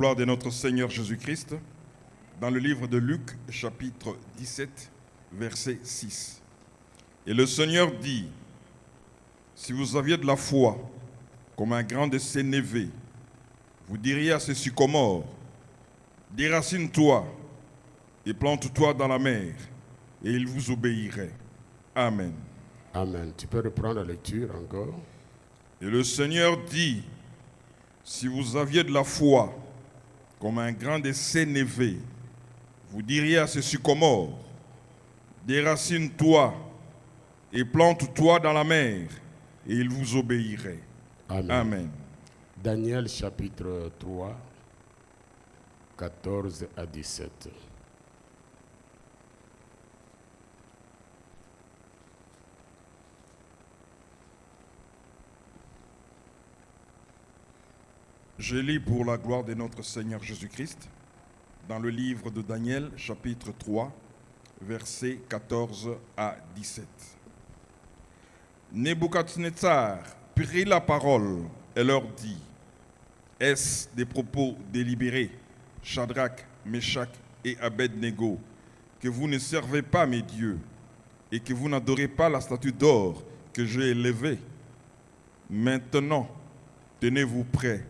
Gloire de notre Seigneur Jésus-Christ, dans le livre de Luc, chapitre 17, verset 6. Et le Seigneur dit, si vous aviez de la foi, comme un grain de sénévé, vous diriez à ce sycomore, déracine-toi et plante-toi dans la mer, et il vous obéirait. Amen. Amen. Tu peux reprendre la lecture encore. Et le Seigneur dit, si vous aviez de la foi, comme un grain de sénévé, vous diriez à ce sycomore, déracine-toi et plante-toi dans la mer, et il vous obéirait. Amen. Amen. Daniel chapitre 3, 14 à 17. Je lis pour la gloire de notre Seigneur Jésus-Christ dans le livre de Daniel, chapitre 3, versets 14 à 17. Nebuchadnezzar prit la parole et leur dit, est-ce des propos délibérés, Shadrach, Meshach et Abed-Négo, que vous ne servez pas mes dieux et que vous n'adorez pas la statue d'or que j'ai élevée? Maintenant, tenez-vous prêts.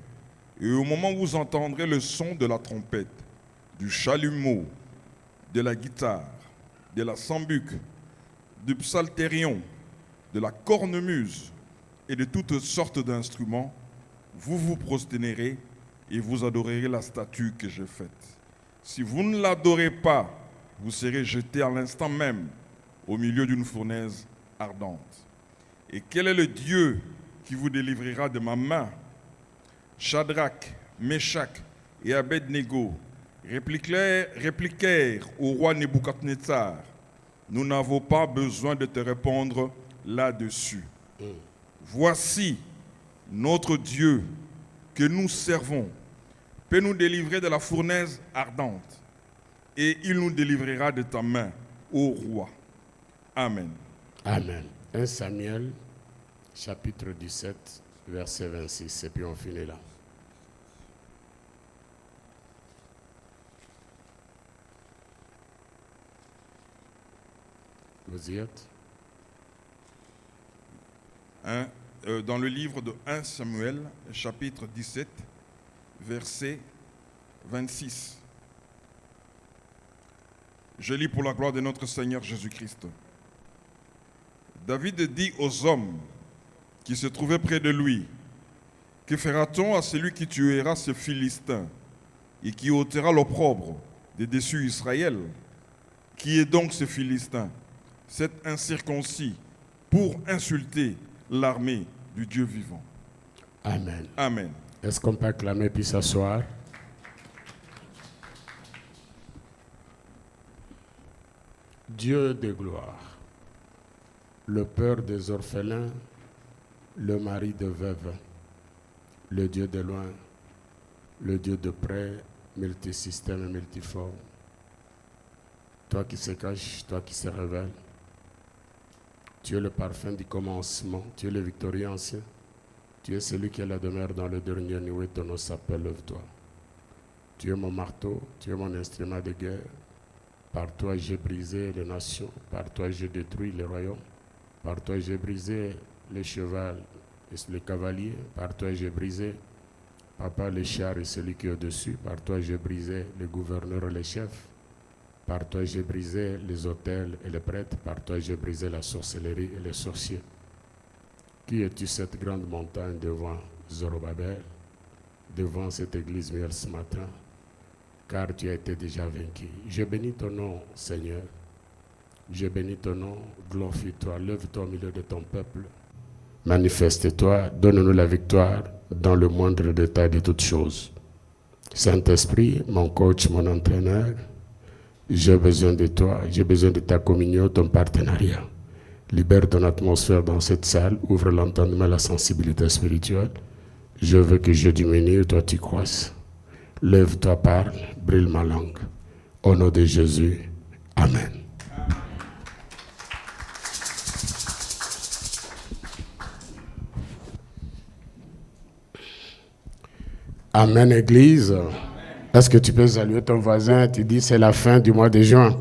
Et au moment où vous entendrez le son de la trompette, du chalumeau, de la guitare, de la sambuc, du psalterion, de la cornemuse et de toutes sortes d'instruments, vous vous prosternerez et vous adorerez la statue que j'ai faite. Si vous ne l'adorez pas, vous serez jetés à l'instant même au milieu d'une fournaise ardente. Et quel est le Dieu qui vous délivrera de ma main? Shadrach, Meshach et Abed-Négo répliquèrent au roi Nebuchadnezzar, nous n'avons pas besoin de te répondre là-dessus. Voici notre Dieu que nous servons peut nous délivrer de la fournaise ardente et il nous délivrera de ta main, ô roi. Amen. Amen. 1 Samuel chapitre 17, verset 26. Et puis on finit là. Vous y êtes? Dans le livre de 1 Samuel, chapitre 17, verset 26. Je lis pour la gloire de notre Seigneur Jésus-Christ. David dit aux hommes qui se trouvaient près de lui, que fera-t-on à celui qui tuera ce Philistin et qui ôtera l'opprobre des dessus Israël? Qui est donc ce Philistin, cet incirconcis, pour insulter l'armée du Dieu vivant? Amen. Amen. Est-ce qu'on peut acclamer puis s'asseoir? Dieu de gloire, le père des orphelins, le mari de veuves, le Dieu de loin, le Dieu de près, multisystème et multiforme. Toi qui se caches, toi qui se révèles. Tu es le parfum du commencement, tu es le victorieux ancien. Tu es celui qui est la demeure dans le dernier nuée, ton nom s'appelle, lève-toi. Tu es mon marteau, tu es mon instrument de guerre. Par toi j'ai brisé les nations, par toi j'ai détruit les royaumes. Par toi j'ai brisé les chevaux et les cavaliers. Par toi j'ai brisé, papa, les chars et celui qui est au-dessus. Par toi j'ai brisé les gouverneurs et les chefs. Par toi j'ai brisé les autels et les prêtres. Par toi j'ai brisé la sorcellerie et les sorciers. Qui es-tu cette grande montagne devant Zorobabel, devant cette église muelle ce matin? Car tu as été déjà vaincu. Je bénis ton nom, Seigneur. Je bénis ton nom, glorifie-toi, lève-toi au milieu de ton peuple. Manifeste-toi, donne-nous la victoire dans le moindre détail de toutes choses. Saint-Esprit, mon coach, mon entraîneur, j'ai besoin de toi, j'ai besoin de ta communion, ton partenariat. Libère ton atmosphère dans cette salle, ouvre l'entendement, la sensibilité spirituelle. Je veux que je diminue, toi tu croisses. Lève-toi, parle, brille ma langue. Au nom de Jésus, Amen. Amen, Église. Est-ce que tu peux saluer ton voisin? Tu dis c'est la fin du mois de juin.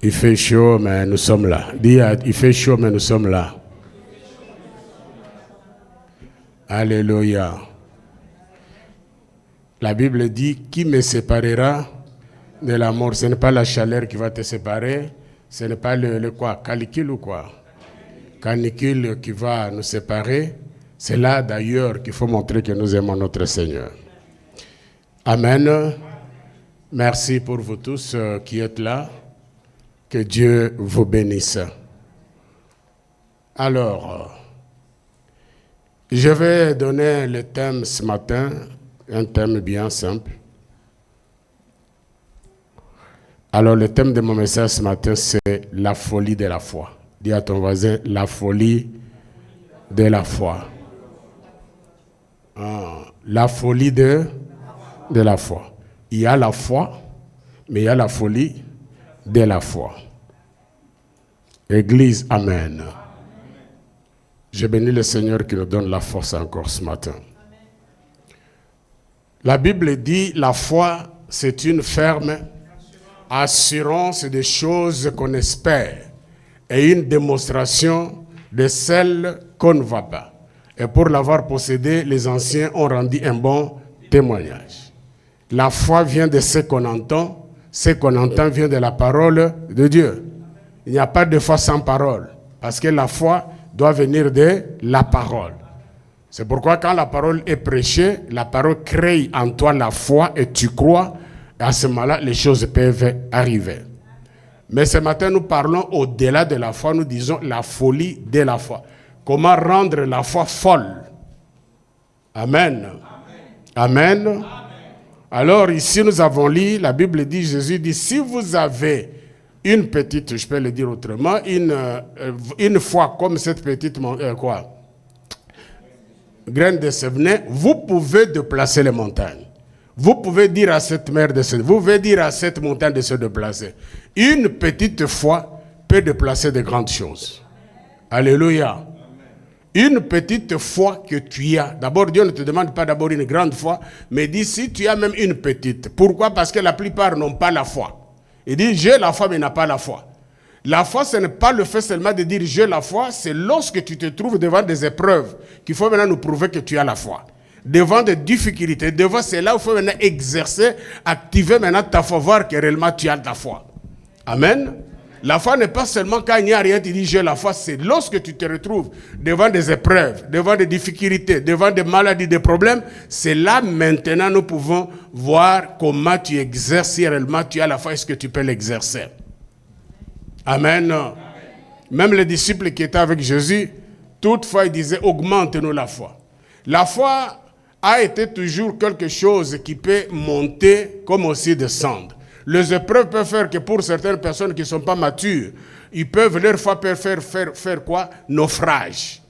Il fait chaud, mais nous sommes là. Dis, il fait chaud, mais nous sommes là. Alléluia. La Bible dit, qui me séparera de l'amour? Ce n'est pas la chaleur qui va te séparer. Ce n'est pas le quoi, canicule ou quoi? Canicule qui va nous séparer. C'est là d'ailleurs qu'il faut montrer que nous aimons notre Seigneur. Amen. Merci pour vous tous qui êtes là. Que Dieu vous bénisse. Alors, je vais donner le thème ce matin, un thème bien simple. Alors, le thème de mon message ce matin, c'est la folie de la foi. Dis à ton voisin, la folie de la foi. La folie de la foi. Il y a la foi, mais il y a la folie de la foi. Église, amen. Je bénis le Seigneur qui nous donne la force encore ce matin. La Bible dit, la foi, c'est une ferme assurance des choses qu'on espère et une démonstration de celles qu'on ne voit pas. Et pour l'avoir possédé, les anciens ont rendu un bon témoignage. La foi vient de ce qu'on entend vient de la parole de Dieu. Il n'y a pas de foi sans parole, parce que la foi doit venir de la parole. C'est pourquoi quand la parole est prêchée, la parole crée en toi la foi et tu crois, et à ce moment-là, les choses peuvent arriver. Mais ce matin, nous parlons au-delà de la foi, nous disons la folie de la foi. Comment rendre la foi folle? Amen. Amen. Amen. Alors ici, nous avons lu, la Bible dit, Jésus dit, si vous avez une petite, je peux le dire autrement, une foi comme cette petite, graine de sévenin, vous pouvez déplacer les montagnes. Vous pouvez dire à cette mer de se, vous pouvez dire à cette montagne de se déplacer. Une petite foi peut déplacer de grandes choses. Alléluia. Une petite foi que tu as. D'abord, Dieu ne te demande pas d'abord une grande foi, mais dit si tu as même une petite. Pourquoi? Parce que la plupart n'ont pas la foi. Il dit j'ai la foi mais n'a pas la foi. La foi, ce n'est pas le fait seulement de dire j'ai la foi, c'est lorsque tu te trouves devant des épreuves qu'il faut maintenant nous prouver que tu as la foi. Devant des difficultés, devant c'est là où il faut maintenant exercer, activer maintenant ta foi, voir que réellement tu as de la foi. Amen. La foi n'est pas seulement quand il n'y a rien, tu dis j'ai la foi, c'est lorsque tu te retrouves devant des épreuves, devant des difficultés, devant des maladies, des problèmes, c'est là maintenant nous pouvons voir comment tu exerces, si réellement tu as la foi, est-ce que tu peux l'exercer. Amen. Amen. Même les disciples qui étaient avec Jésus, toutefois ils disaient augmente-nous la foi. La foi a été toujours quelque chose qui peut monter comme aussi descendre. Les épreuves peuvent faire que pour certaines personnes qui ne sont pas matures, ils peuvent leur foi faire quoi? Naufrage.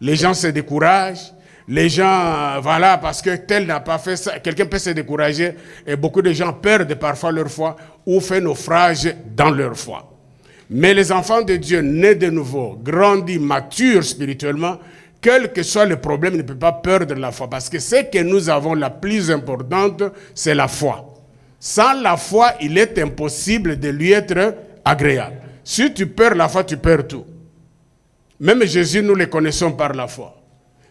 Les gens se découragent. Les gens, voilà, parce que tel n'a pas fait ça. Quelqu'un peut se décourager et beaucoup de gens perdent parfois leur foi ou font naufrage dans leur foi. Mais les enfants de Dieu, nés de nouveau, grandis, matures spirituellement, quel que soit le problème, ils ne peuvent pas perdre la foi. Parce que ce que nous avons la plus importante, c'est la foi. Sans la foi, il est impossible de lui être agréable. Si tu perds la foi, tu perds tout. Même Jésus, nous le connaissons par la foi.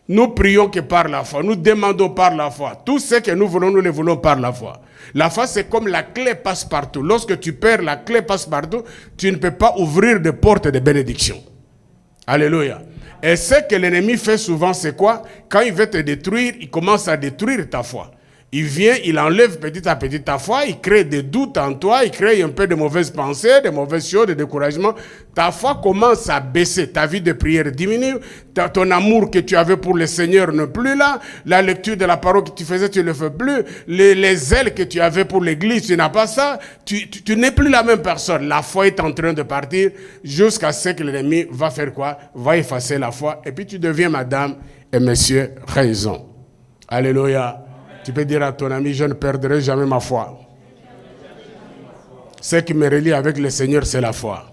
Nous prions que par la foi. Nous demandons par la foi. Tout ce que nous voulons, nous le voulons par la foi. La foi, c'est comme la clé passe-partout. Lorsque tu perds la clé passe-partout, tu ne peux pas ouvrir de portes de bénédiction. Alléluia. Et ce que l'ennemi fait souvent, c'est quoi? Quand il veut te détruire, il commence à détruire ta foi. Il vient, il enlève petit à petit ta foi, il crée des doutes en toi, il crée un peu de mauvaises pensées, de mauvaises choses, de découragement. Ta foi commence à baisser, ta vie de prière diminue, ton amour que tu avais pour le Seigneur n'est plus là, la lecture de la parole que tu faisais, tu ne le fais plus, les ailes que tu avais pour l'église, tu n'as pas ça, tu n'es plus la même personne. La foi est en train de partir jusqu'à ce que l'ennemi va faire quoi? Va effacer la foi et puis tu deviens madame et monsieur raison. Alléluia. Tu peux dire à ton ami, je ne perdrai jamais ma foi. Ce qui me relie avec le Seigneur, c'est la foi.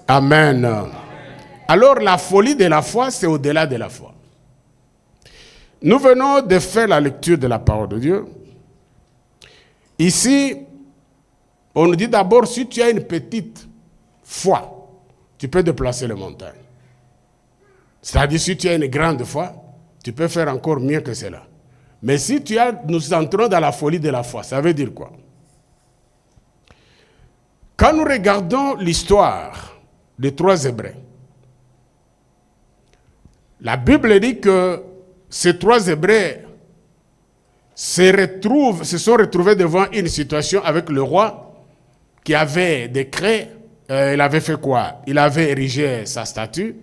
Amen. Alors la folie de la foi, c'est au-delà de la foi. Nous venons de faire la lecture de la parole de Dieu. Ici, on nous dit d'abord, si tu as une petite foi, tu peux déplacer les montagnes. C'est-à-dire, si tu as une grande foi, tu peux faire encore mieux que cela. Mais si nous entrons dans la folie de la foi, ça veut dire quoi? Quand nous regardons l'histoire des 3 Hébreux, la Bible dit que ces 3 Hébreux se sont retrouvés devant une situation avec le roi qui avait décret, il avait fait quoi? Il avait érigé sa statue.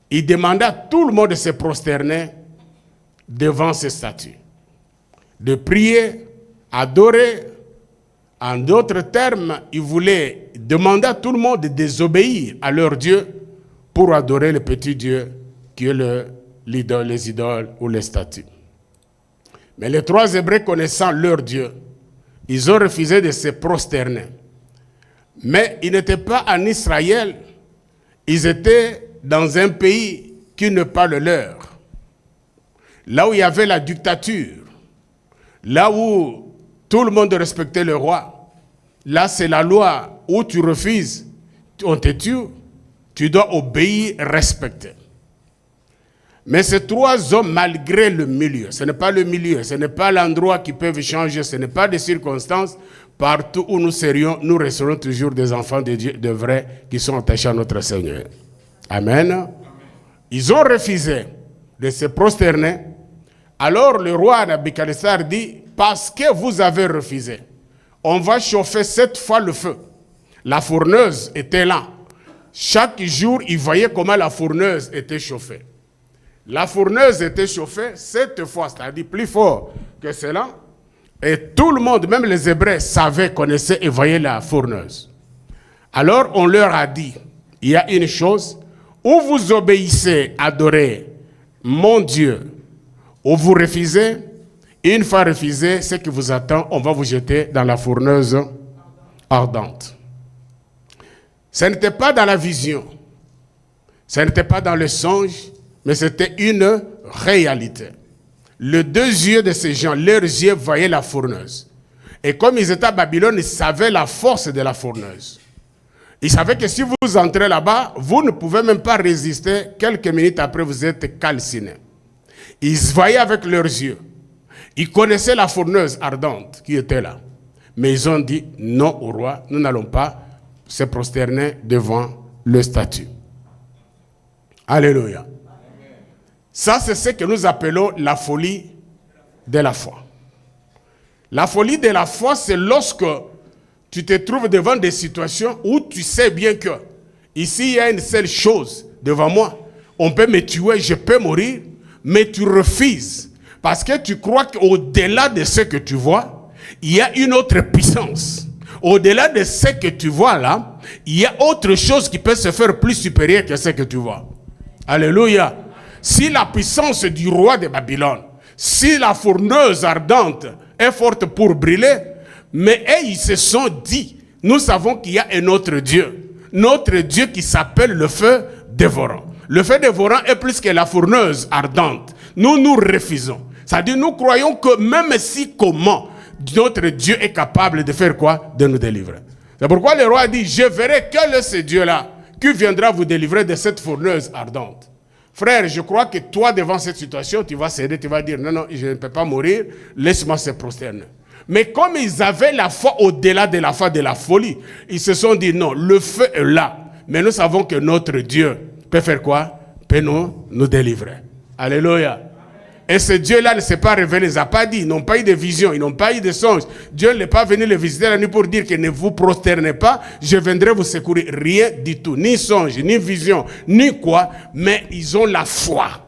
Il demandait à tout le monde de se prosterner devant ces statues, de prier, adorer. En d'autres termes, il voulait demander à tout le monde de désobéir à leur Dieu pour adorer le petit Dieu qui est les idoles ou les statues. Mais les 3 Hébreux, connaissant leur Dieu, ils ont refusé de se prosterner. Mais ils n'étaient pas en Israël, ils étaient dans un pays qui n'est pas le leur. Là où il y avait la dictature, là où tout le monde respectait le roi, là c'est la loi où tu refuses, on te tue, tu dois obéir, respecter. Mais ces 3 hommes, malgré le milieu, ce n'est pas le milieu, ce n'est pas l'endroit qui peuvent changer, ce n'est pas des circonstances, partout où nous serions, nous resterons toujours des enfants de Dieu, de vrais, qui sont attachés à notre Seigneur. Amen. Amen. Ils ont refusé de se prosterner. Alors le roi Nabuchodonosor dit, parce que vous avez refusé, on va chauffer 7 fois le feu. La fourneuse était là. Chaque jour, il voyait comment la fourneuse était chauffée. La fourneuse était chauffée 7 fois, c'est-à-dire plus fort que cela. Et tout le monde, même les Hébreux, savaient, connaissaient et voyaient la fourneuse. Alors on leur a dit, il y a une chose, ou vous obéissez, adorez mon Dieu, ou vous refusez. Une fois refusé, ce qui vous attend, on va vous jeter dans la fourneuse ardente. Ce n'était pas dans la vision, ce n'était pas dans le songe, mais c'était une réalité. Les 2 yeux de ces gens, leurs yeux voyaient la fourneuse. Et comme ils étaient à Babylone, ils savaient la force de la fourneuse. Ils savaient que si vous entrez là-bas, vous ne pouvez même pas résister. Quelques minutes après, vous êtes calciné. Ils voyaient avec leurs yeux. Ils connaissaient la fourneuse ardente qui était là. Mais ils ont dit non au roi, nous n'allons pas se prosterner devant le statut. Alléluia. Ça, c'est ce que nous appelons la folie de la foi. La folie de la foi, c'est lorsque tu te trouves devant des situations où tu sais bien que ici, il y a une seule chose devant moi. On peut me tuer, je peux mourir, mais tu refuses. Parce que tu crois qu'au-delà de ce que tu vois, il y a une autre puissance. Au-delà de ce que tu vois là, il y a autre chose qui peut se faire plus supérieure que ce que tu vois. Alléluia. Si la puissance du roi de Babylone, si la fourneuse ardente est forte pour brûler, mais ils se sont dit, nous savons qu'il y a un autre Dieu. Notre Dieu qui s'appelle le feu dévorant. Le feu dévorant est plus que la fourneuse ardente. Nous refusons. C'est-à-dire, nous croyons que même si comment, notre Dieu est capable de faire quoi? De nous délivrer. C'est pourquoi le roi dit, je verrai quel est ce Dieu-là qui viendra vous délivrer de cette fourneuse ardente. Frère, je crois que toi, devant cette situation, tu vas céder, tu vas dire, non, je ne peux pas mourir, laisse-moi se prosterner. Mais comme ils avaient la foi au-delà de la foi de la folie, ils se sont dit, non, le feu est là. Mais nous savons que notre Dieu peut faire quoi? Peut nous délivrer. Alléluia. Et ce Dieu-là ne s'est pas révélé, il n'a pas dit, ils n'ont pas eu de vision, ils n'ont pas eu de songe. Dieu n'est pas venu les visiter la nuit pour dire que ne vous prosternez pas, je viendrai vous secourir. Rien du tout, ni songe, ni vision, ni quoi, mais ils ont la foi.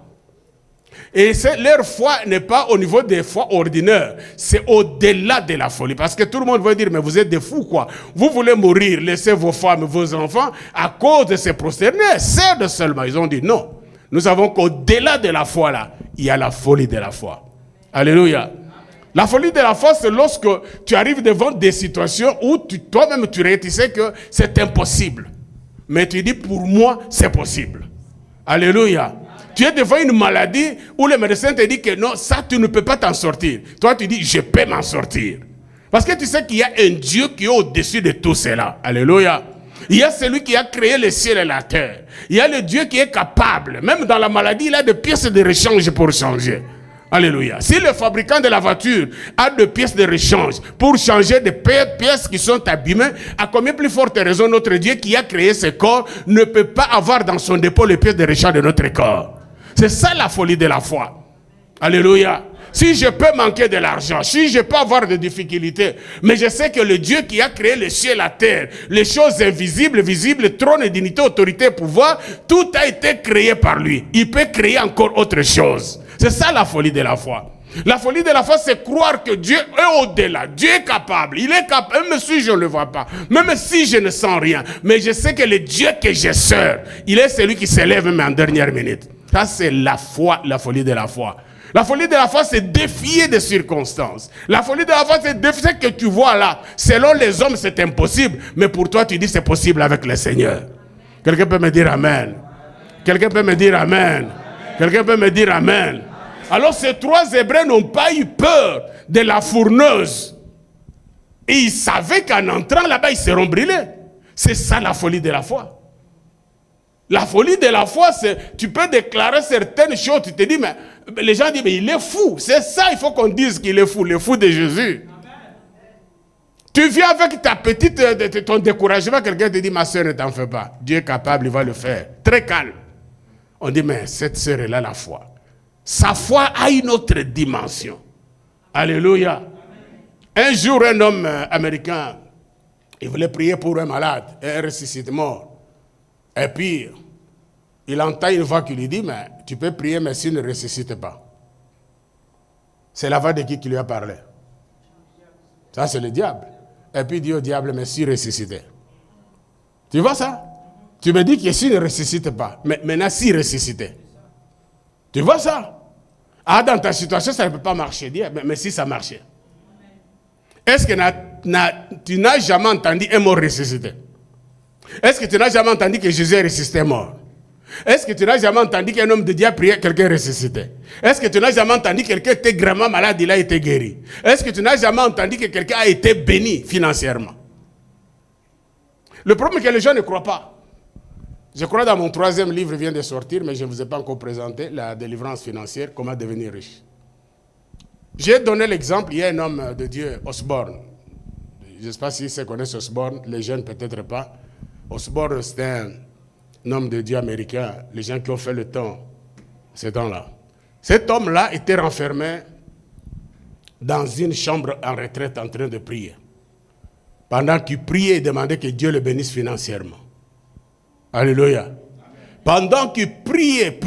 Et leur foi n'est pas au niveau des foi ordinaires, c'est au-delà de la folie. Parce que tout le monde va dire, mais vous êtes des fous quoi. Vous voulez mourir, laisser vos femmes, vos enfants, à cause de ces prosternés. Certes seulement, ils ont dit non. Nous savons qu'au-delà de la foi là, il y a la folie de la foi. Alléluia. La folie de la foi, c'est lorsque tu arrives devant des situations où toi-même tu sais que c'est impossible. Mais tu dis, pour moi, c'est possible. Alléluia. Tu es devant une maladie où le médecin te dit que non, ça tu ne peux pas t'en sortir. Toi tu dis, je peux m'en sortir. Parce que tu sais qu'il y a un Dieu qui est au-dessus de tout cela. Alléluia. Il y a celui qui a créé le ciel et la terre. Il y a le Dieu qui est capable. Même dans la maladie, il a des pièces de rechange pour changer. Alléluia. Si le fabricant de la voiture a des pièces de rechange pour changer des pièces qui sont abîmées, à combien plus forte raison notre Dieu qui a créé ce corps ne peut pas avoir dans son dépôt les pièces de rechange de notre corps. C'est ça la folie de la foi. Alléluia. Si je peux manquer de l'argent, si je peux avoir des difficultés, mais je sais que le Dieu qui a créé le ciel et la terre, les choses invisibles, visibles, trône, dignité, autorité, pouvoir, tout a été créé par lui. Il peut créer encore autre chose. C'est ça la folie de la foi. La folie de la foi, c'est croire que Dieu est au-delà. Dieu est capable. Il est capable, même si je ne le vois pas, même si je ne sens rien. Mais je sais que le Dieu que je sers, il est celui qui s'élève même en dernière minute. Ça, c'est la foi, la folie de la foi. La folie de la foi, c'est défier des circonstances. La folie de la foi, c'est défier ce que tu vois là. Selon les hommes, c'est impossible. Mais pour toi, tu dis c'est possible avec le Seigneur. Quelqu'un peut me dire Amen. Quelqu'un peut me dire Amen. Quelqu'un peut me dire Amen. Alors ces trois Hébreux n'ont pas eu peur de la fourneuse. Et ils savaient qu'en entrant là-bas, ils seront brûlés. C'est ça la folie de la foi. La folie de la foi, c'est tu peux déclarer certaines choses, tu te dis, mais les gens disent, mais il est fou. C'est ça, il faut qu'on dise qu'il est fou, le fou de Jésus. Amen. Tu viens avec ta petite, ton découragement, quelqu'un te dit, ma soeur, ne t'en fais pas. Dieu est capable, il va le faire. Très calme. On dit, mais cette soeur, elle a la foi. Sa foi a une autre dimension. Alléluia. Un jour, un homme américain, il voulait prier pour un malade, un ressuscité mort. Et puis, il entend une voix qui lui dit, mais tu peux prier, mais s'il ne ressuscite pas. C'est la voix de qui lui a parlé. Ça, c'est le diable. Et puis, il dit au diable, mais s'il ressuscitait. Tu vois ça? Tu me dis que s'il ne ressuscite pas, mais maintenant, s'il ressuscitait. Tu vois ça? Ah, dans ta situation, ça ne peut pas marcher. Mais si ça marchait. Est-ce que tu n'as jamais entendu un mort ressuscité? Est-ce que tu n'as jamais entendu que Jésus est ressuscité mort? Est-ce que tu n'as jamais entendu qu'un homme de Dieu a prié, quelqu'un ressuscité? Est-ce que tu n'as jamais entendu que quelqu'un était gravement malade, il a été guéri? Est-ce que tu n'as jamais entendu que quelqu'un a été béni financièrement? Le problème est que les gens ne croient pas. Je crois dans mon 3e livre, il vient de sortir, mais je ne vous ai pas encore présenté, la délivrance financière, comment devenir riche. J'ai donné l'exemple, il y a un homme de Dieu, Osborne. Je ne sais pas si vous connaissez Osborne, les jeunes peut-être pas. Osborne, c'est un homme de Dieu américain, les gens qui ont fait le temps, ces temps-là. Cet homme-là était renfermé dans une chambre en retraite en train de prier. Pendant qu'il priait, il demandait que Dieu le bénisse financièrement. Alléluia. Amen. Pendant qu'il priait,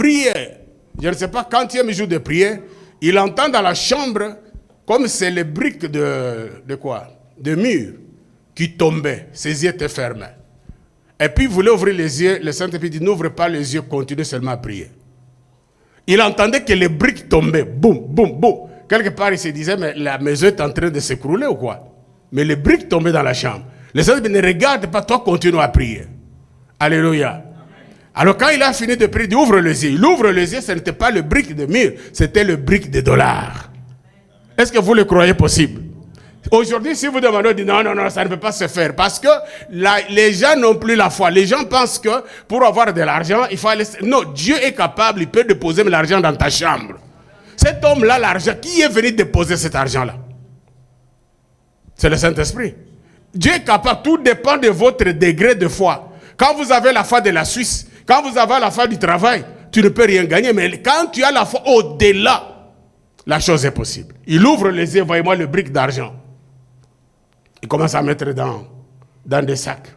je ne sais pas, quand il jour de prier, il entend dans la chambre, comme c'est les briques de quoi? De mur qui tombaient. Ses yeux étaient fermés. Et puis il voulait ouvrir les yeux, le Saint-Esprit dit, n'ouvre pas les yeux, continue seulement à prier. Il entendait que les briques tombaient, boum, boum, boum. Quelque part, il se disait, mais la maison est en train de s'écrouler ou quoi? Mais les briques tombaient dans la chambre. Le Saint-Esprit ne regarde pas, toi, continue à prier. Alléluia. Amen. Alors quand il a fini de prier, il ouvre les yeux. Il ouvre les yeux, ce n'était pas le brique de mur, c'était le brique de dollars. Est-ce que vous le croyez possible? Aujourd'hui, si vous demandez, on dit non, ça ne peut pas se faire. Parce que les gens n'ont plus la foi. Les gens pensent que pour avoir de l'argent, il faut aller... Non, Dieu est capable, il peut déposer l'argent dans ta chambre. Cet homme-là, l'argent, qui est venu déposer cet argent-là? C'est le Saint-Esprit. Dieu est capable, tout dépend de votre degré de foi. Quand vous avez la foi de la Suisse, quand vous avez la foi du travail, tu ne peux rien gagner. Mais quand tu as la foi au-delà, la chose est possible. Il ouvre les yeux, voyez-moi le brique d'argent. Il commence à mettre dans des sacs.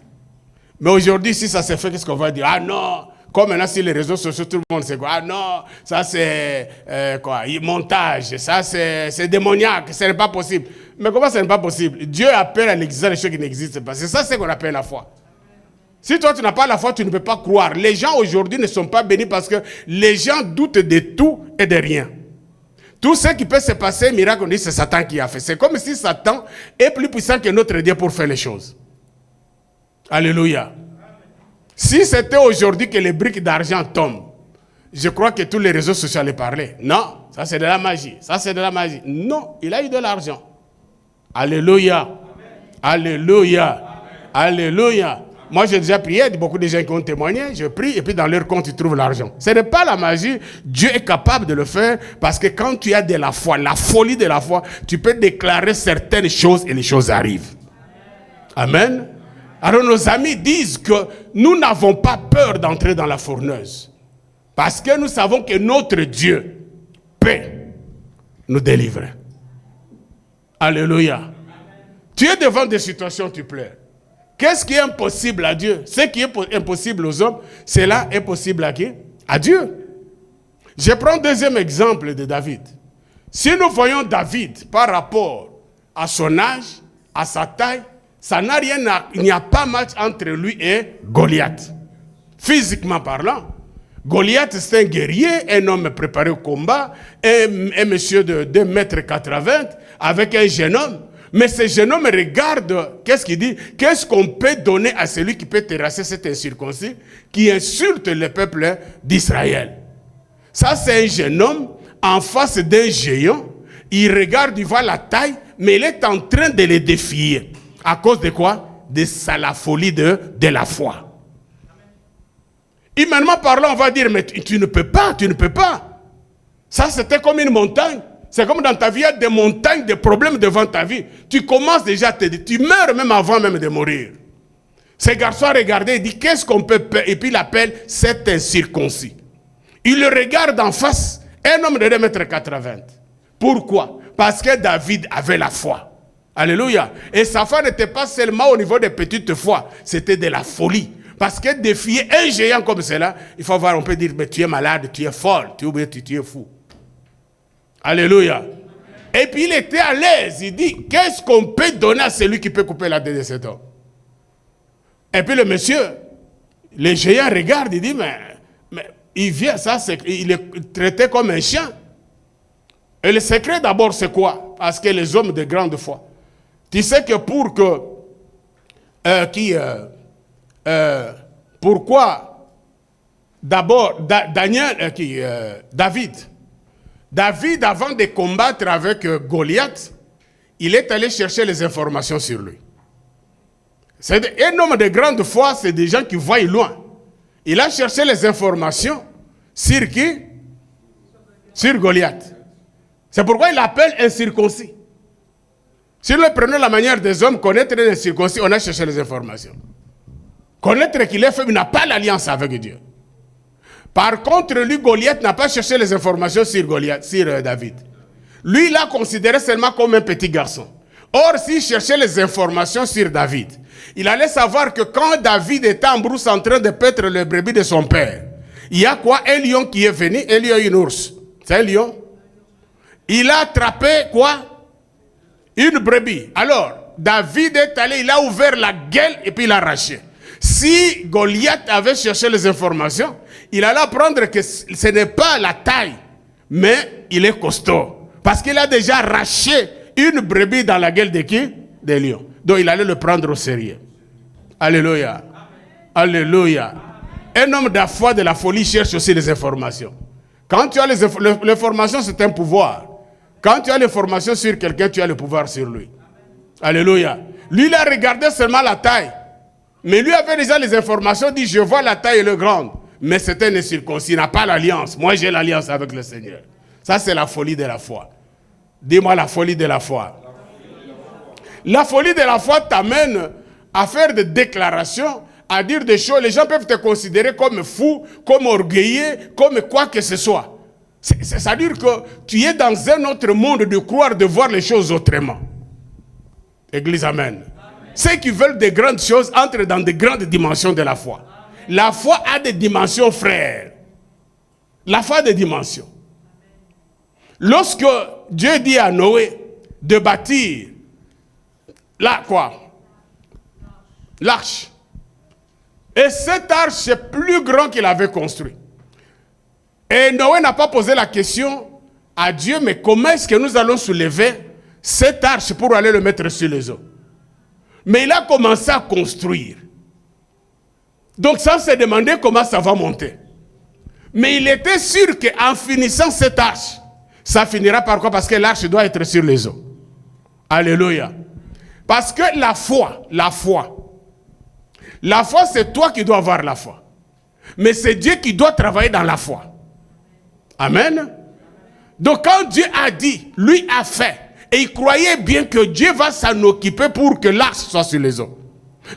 Mais aujourd'hui, si ça s'est fait, qu'est-ce qu'on va dire? Ah non, comme maintenant sur les réseaux sociaux, tout le monde sait quoi? Ah non, ça c'est montage, ça c'est démoniaque, ce n'est pas possible. Mais comment ce n'est pas possible? Dieu appelle à l'existence des choses qui n'existent pas. C'est ça ce qu'on appelle la foi. Si toi tu n'as pas la foi, tu ne peux pas croire. Les gens aujourd'hui ne sont pas bénis parce que les gens doutent de tout et de rien. Tout ce qui peut se passer, miracle, on dit c'est Satan qui a fait. C'est comme si Satan est plus puissant que notre Dieu pour faire les choses. Alléluia. Si c'était aujourd'hui que les briques d'argent tombent, Je crois que tous les réseaux sociaux allaient parler. Non, ça c'est de la magie. Ça c'est de la magie. Non, il a eu de l'argent. Alléluia. Amen. Alléluia. Amen. Alléluia. Moi j'ai déjà prié, beaucoup de gens qui ont témoigné, je prie et puis dans leur compte ils trouvent l'argent. Ce n'est pas la magie, Dieu est capable de le faire parce que quand tu as de la foi, la folie de la foi, tu peux déclarer certaines choses et les choses arrivent. Amen. Alors nos amis disent que nous n'avons pas peur d'entrer dans la fourneuse. Parce que nous savons que notre Dieu peut nous délivrer. Alléluia. Tu es devant des situations, tu pleures. Qu'est-ce qui est impossible à Dieu? Ce qui est impossible aux hommes, cela est possible à qui? À Dieu. Je prends un deuxième exemple de David. Si nous voyons David par rapport à son âge, à sa taille, ça n'a rien il n'y a pas match entre lui et Goliath. Physiquement parlant. Goliath, c'est un guerrier, un homme préparé au combat, un monsieur de 2,80 m avec un jeune homme. Mais ce jeune homme regarde, qu'est-ce qu'il dit? Qu'est-ce qu'on peut donner à celui qui peut terrasser cet incirconcis qui insulte le peuple d'Israël? Ça, c'est un jeune homme en face d'un géant. Il regarde, il voit la taille, mais il est en train de le défier. À cause de quoi? De la folie de la foi. Humainement parlant, on va dire, mais tu ne peux pas, tu ne peux pas. Ça, c'était comme une montagne. C'est comme dans ta vie, il y a des montagnes, des problèmes devant ta vie. Tu commences déjà à te dire, tu meurs même avant même de mourir. Ce garçon a regardé, il dit, qu'est-ce qu'on peut faire? Et puis il appelle cet incirconcis. Il le regarde en face, un homme de 2,80 m. Pourquoi? Parce que David avait la foi. Alléluia. Et sa foi n'était pas seulement au niveau des petites foi, c'était de la folie. Parce que défier un géant comme cela, il faut voir, on peut dire, mais tu es malade, tu es folle, tu es fou. Alléluia. Et puis il était à l'aise, il dit, qu'est-ce qu'on peut donner à celui qui peut couper la tête de cet homme? Et puis le monsieur, le géant regarde, il dit, mais il vient, ça, il est traité comme un chien. Et le secret d'abord, c'est quoi? Parce que les hommes de grande foi, tu sais que pour que, pourquoi d'abord David, avant de combattre avec Goliath, il est allé chercher les informations sur lui. C'est un homme de grande foi, c'est des gens qui voient loin. Il a cherché les informations sur qui? Sur Goliath. C'est pourquoi il l'appelle incirconcis. Si nous prenons la manière des hommes, connaître les incirconcis, on a cherché les informations. Connaître qu'il est faible, il n'a pas l'alliance avec Dieu. Par contre, lui, Goliath n'a pas cherché les informations sur David. Lui, il l'a considéré seulement comme un petit garçon. Or, s'il cherchait les informations sur David, il allait savoir que quand David était en brousse en train de paître le brebis de son père, il y a quoi? Un lion qui est venu, un lion et une ours. C'est un lion. Il a attrapé quoi? Une brebis. Alors, David est allé, il a ouvert la gueule et puis il a arraché. Si Goliath avait cherché les informations, il allait apprendre que ce n'est pas la taille, mais il est costaud. Parce qu'il a déjà arraché une brebis dans la gueule de qui? Des lions. Donc il allait le prendre au sérieux. Alléluia. Alléluia. Un homme de la foi, de la folie cherche aussi les informations. Quand tu as l'information, c'est un pouvoir. Quand tu as l'information sur quelqu'un, tu as le pouvoir sur lui. Alléluia. Lui, il a regardé seulement la taille. Mais lui avait déjà les informations, dit, je vois la taille et le grand. Mais c'était un incirconcis, il n'a pas l'alliance. Moi, j'ai l'alliance avec le Seigneur. Ça, c'est la folie de la foi. Dis-moi la folie de la foi. La folie de la foi t'amène à faire des déclarations, à dire des choses. Les gens peuvent te considérer comme fou, comme orgueilleux, comme quoi que ce soit. C'est-à-dire que tu es dans un autre monde de croire, de voir les choses autrement. Église, amen. Ceux qui veulent des grandes choses entrent dans de grandes dimensions de la foi. La foi a des dimensions, frères. La foi a des dimensions. Lorsque Dieu dit à Noé de bâtir l'arche. Et cette arche est plus grand qu'il avait construit. Et Noé n'a pas posé la question à Dieu, mais comment est-ce que nous allons soulever cette arche pour aller le mettre sur les eaux? Mais il a commencé à construire. Donc sans se demander comment ça va monter. Mais il était sûr qu'en finissant cette arche, ça finira par quoi? Parce que l'arche doit être sur les eaux. Alléluia. Parce que la foi, c'est toi qui dois avoir la foi. Mais c'est Dieu qui doit travailler dans la foi. Amen. Donc quand Dieu a dit, lui a fait, et il croyait bien que Dieu va s'en occuper pour que l'arche soit sur les eaux.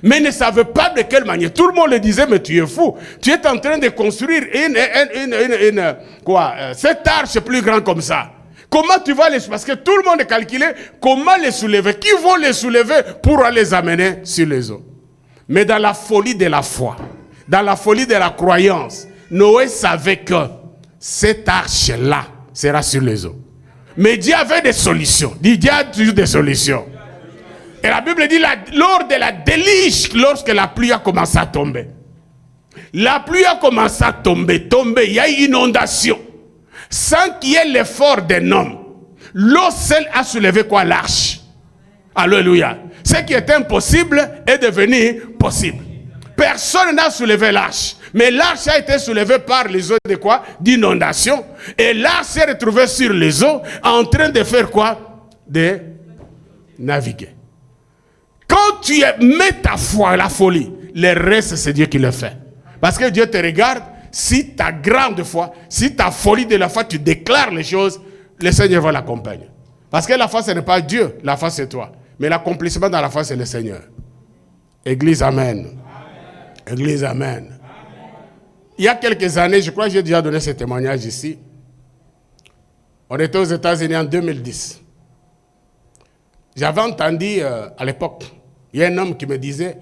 Mais il ne savait pas de quelle manière. Tout le monde le disait, mais tu es fou. Tu es en train de construire cette arche plus grande comme ça. Comment tu vas les soulever? Parce que tout le monde calculait comment les soulever. Qui vont les soulever pour les amener sur les eaux? Mais dans la folie de la foi, dans la folie de la croyance, Noé savait que cette arche-là sera sur les eaux. Mais Dieu avait des solutions. Dieu a toujours des solutions. Et la Bible dit, lors de la déluge, lorsque la pluie a commencé à tomber, la pluie a commencé à tomber, il y a eu une inondation. Sans qu'il y ait l'effort d'un homme, l'eau seule a soulevé quoi? L'arche. Alléluia. Ce qui était impossible est devenu possible. Personne n'a soulevé l'arche. Mais l'arche a été soulevée par les eaux de quoi? D'inondation. Et l'arche s'est retrouvée sur les eaux en train de faire quoi? De naviguer. Quand tu mets ta foi à la folie, le reste c'est Dieu qui le fait. Parce que Dieu te regarde, si ta grande foi, si ta folie de la foi, tu déclares les choses, le Seigneur va l'accompagner. Parce que la foi ce n'est pas Dieu, la foi c'est toi. Mais l'accomplissement dans la foi c'est le Seigneur. Église, amen. Église, amen. Il y a quelques années, je crois que j'ai déjà donné ce témoignage ici. On était aux États-Unis en 2010. J'avais entendu à l'époque, il y a un homme qui me disait,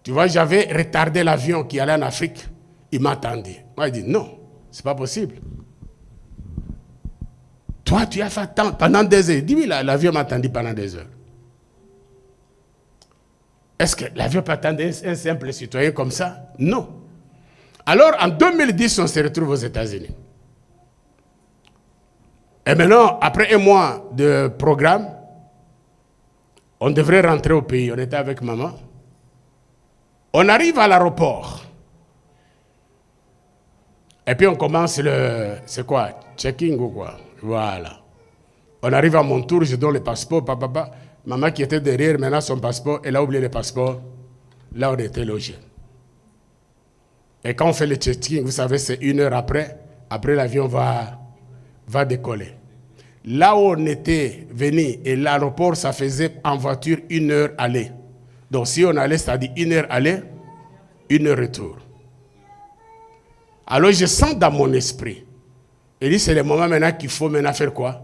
tu vois, j'avais retardé l'avion qui allait en Afrique. Il m'a attendu. Moi, il dit, non, c'est pas possible. Toi, tu as fait attendre pendant des heures. Il dit, oui, l'avion m'a attendu pendant des heures. Est-ce que l'avion peut attendre un simple citoyen comme ça? Non. Alors, en 2010, on se retrouve aux États-Unis. Et maintenant, après un mois de programme, on devrait rentrer au pays. On était avec maman. On arrive à l'aéroport. Et puis on commence c'est quoi? Checking ou quoi? Voilà. On arrive à mon tour, je donne le passeport. Papa. Maman qui était derrière, maintenant son passeport, elle a oublié le passeport. Là, on était logés. Et quand on fait le checking, vous savez, c'est 1 heure après. Après, l'avion va décoller. Là où on était venu, et l'aéroport, ça faisait en voiture 1 heure aller. Donc si on allait, c'est-à-dire 1 heure aller, 1 heure retour. Alors je sens dans mon esprit, il dit c'est le moment maintenant qu'il faut maintenant faire quoi?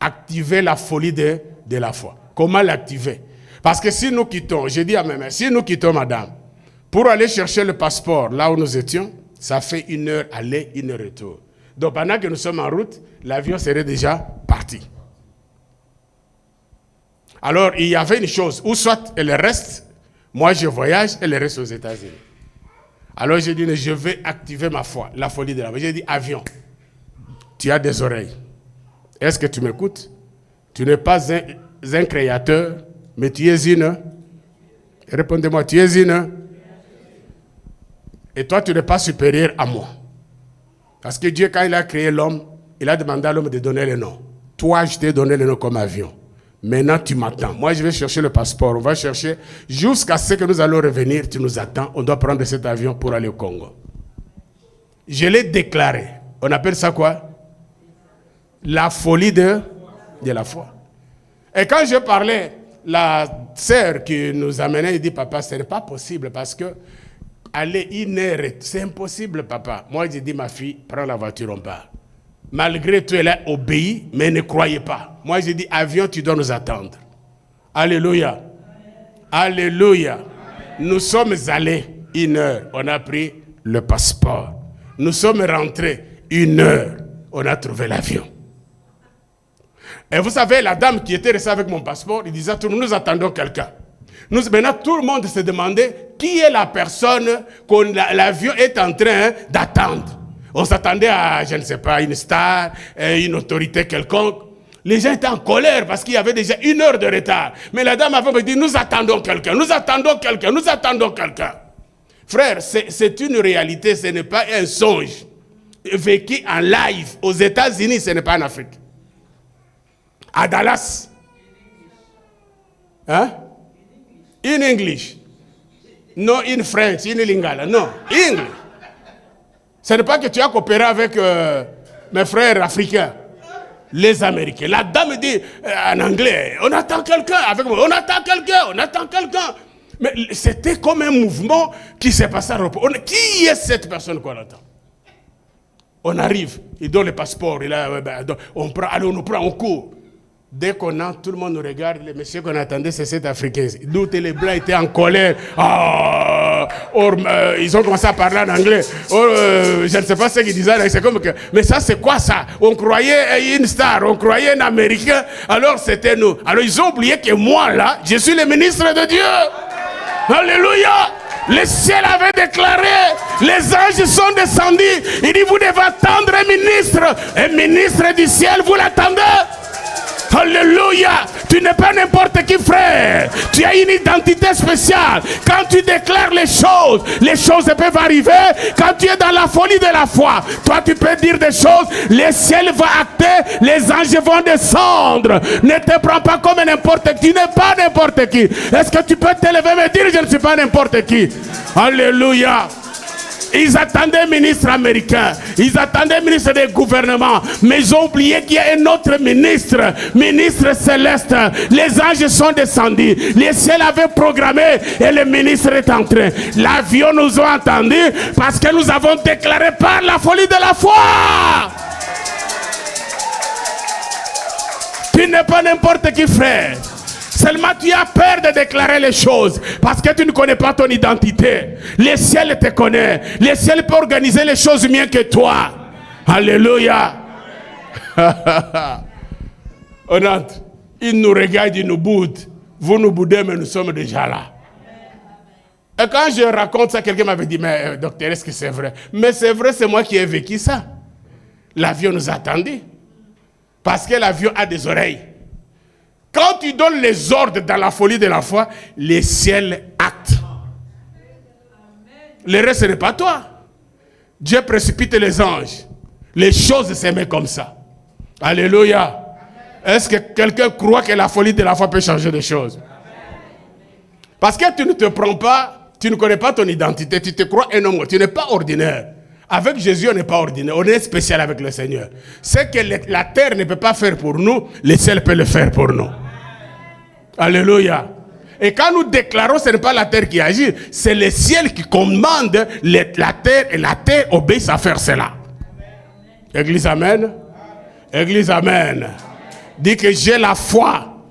Activer la folie de la foi. Comment l'activer? Parce que si nous quittons, j'ai dit à ma mère, si nous quittons madame, pour aller chercher le passeport là où nous étions, ça fait 1 heure aller, 1 heure retour. Donc pendant que nous sommes en route, l'avion serait déjà parti. Alors il y avait une chose, ou soit elle reste, moi je voyage, elle reste aux États-Unis. Alors j'ai dit, je vais activer ma foi, la folie de la foi. J'ai dit, avion, tu as des oreilles. Est-ce que tu m'écoutes? Tu n'es pas un créateur, mais tu es une. Répondez-moi, tu es une. Et toi, tu n'es pas supérieur à moi. Parce que Dieu, quand il a créé l'homme, il a demandé à l'homme de donner le nom. Toi, je t'ai donné le nom comme avion. Maintenant, tu m'attends. Moi, je vais chercher le passeport. On va chercher jusqu'à ce que nous allons revenir. Tu nous attends. On doit prendre cet avion pour aller au Congo. Je l'ai déclaré. On appelle ça quoi? La folie de la foi. Et quand je parlais, la sœur qui nous amenait, il dit, papa, ce n'est pas possible parce que aller 1 heure, c'est impossible, papa. Moi, j'ai dit, ma fille, prends la voiture, on part. Malgré tout, elle a obéi, mais ne croyez pas. Moi, j'ai dit, avion, tu dois nous attendre. Alléluia. Alléluia. Nous sommes allés 1 heure, on a pris le passeport. Nous sommes rentrés 1 heure, on a trouvé l'avion. Et vous savez, la dame qui était restée avec mon passeport, il disait, nous attendons quelqu'un. Maintenant, tout le monde se demandait qui est la personne que l'avion est en train d'attendre. On s'attendait à, je ne sais pas, une star, une autorité quelconque. Les gens étaient en colère parce qu'il y avait déjà 1 heure de retard. Mais la dame avait dit, nous attendons quelqu'un, nous attendons quelqu'un, nous attendons quelqu'un. Frère, c'est une réalité, ce n'est pas un songe. Vécu en live aux États-Unis, ce n'est pas en Afrique. À Dallas. Hein? In English. Non, in French, in Lingala. Non, English. Ce n'est pas que tu as coopéré avec mes frères africains, les Américains. La dame dit en anglais, on attend quelqu'un avec moi, on attend quelqu'un. Mais c'était comme un mouvement qui s'est passé à l'aéroport. Qui est cette personne qu'on attend? On arrive, il donne le passeport, on prend, on court. Dès qu'on entre, tout le monde nous regarde, les messieurs qu'on attendait, c'est cet Africain. D'autres, les Blancs étaient en colère. Ils ont commencé à parler en anglais. Je ne sais pas ce qu'ils disaient. C'est comme que, mais ça, c'est quoi ça? On croyait une star, on croyait un Américain. Alors, c'était nous. Alors, ils ont oublié que moi, là, je suis le ministre de Dieu. Alléluia. Le ciel avait déclaré, les anges sont descendus. Il dit, vous devez attendre un ministre du ciel, vous l'attendez. Alléluia. Tu n'es pas n'importe qui, frère. Tu as une identité spéciale. Quand tu déclares les choses peuvent arriver. Quand tu es dans la folie de la foi, toi tu peux dire des choses, le ciel va acter, les anges vont descendre. Ne te prends pas comme n'importe qui. Tu n'es pas n'importe qui. Est-ce que tu peux te lever et me dire, je ne suis pas n'importe qui? Alléluia. Ils attendaient un ministre américain, ils attendaient un ministre des gouvernements, mais ils ont oublié qu'il y a un autre ministre céleste. Les anges sont descendus, le ciel avait programmé et le ministre est entré. L'avion nous a entendus parce que nous avons déclaré par la folie de la foi. Tu n'es pas n'importe qui, frère. Seulement tu as peur de déclarer les choses parce que tu ne connais pas ton identité. Le ciel te connaît. Le ciel peut organiser les choses mieux que toi. Alléluia. On entre. Il nous regarde, il nous boude. Vous nous boudez, mais nous sommes déjà là. Et quand je raconte ça, quelqu'un m'avait dit, mais docteur, est-ce que c'est vrai? Mais c'est vrai, c'est moi qui ai vécu ça. L'avion nous attendait. Parce que l'avion a des oreilles. Quand tu donnes les ordres dans la folie de la foi, le ciel acte. Le reste, ce n'est pas toi. Dieu précipite les anges. Les choses se mettent comme ça. Alléluia. Est-ce que quelqu'un croit que la folie de la foi peut changer les choses? Parce que tu ne te prends pas, tu ne connais pas ton identité, tu te crois un homme, tu n'es pas ordinaire. Avec Jésus, on n'est pas ordinaire, on est spécial avec le Seigneur. Ce que la terre ne peut pas faire pour nous, le ciel peut le faire pour nous. Alléluia. Et quand nous déclarons, ce n'est pas la terre qui agit, c'est le ciel qui commande la terre, et la terre obéit à faire cela. Église, amen. Église, amen. Dis que j'ai la foi,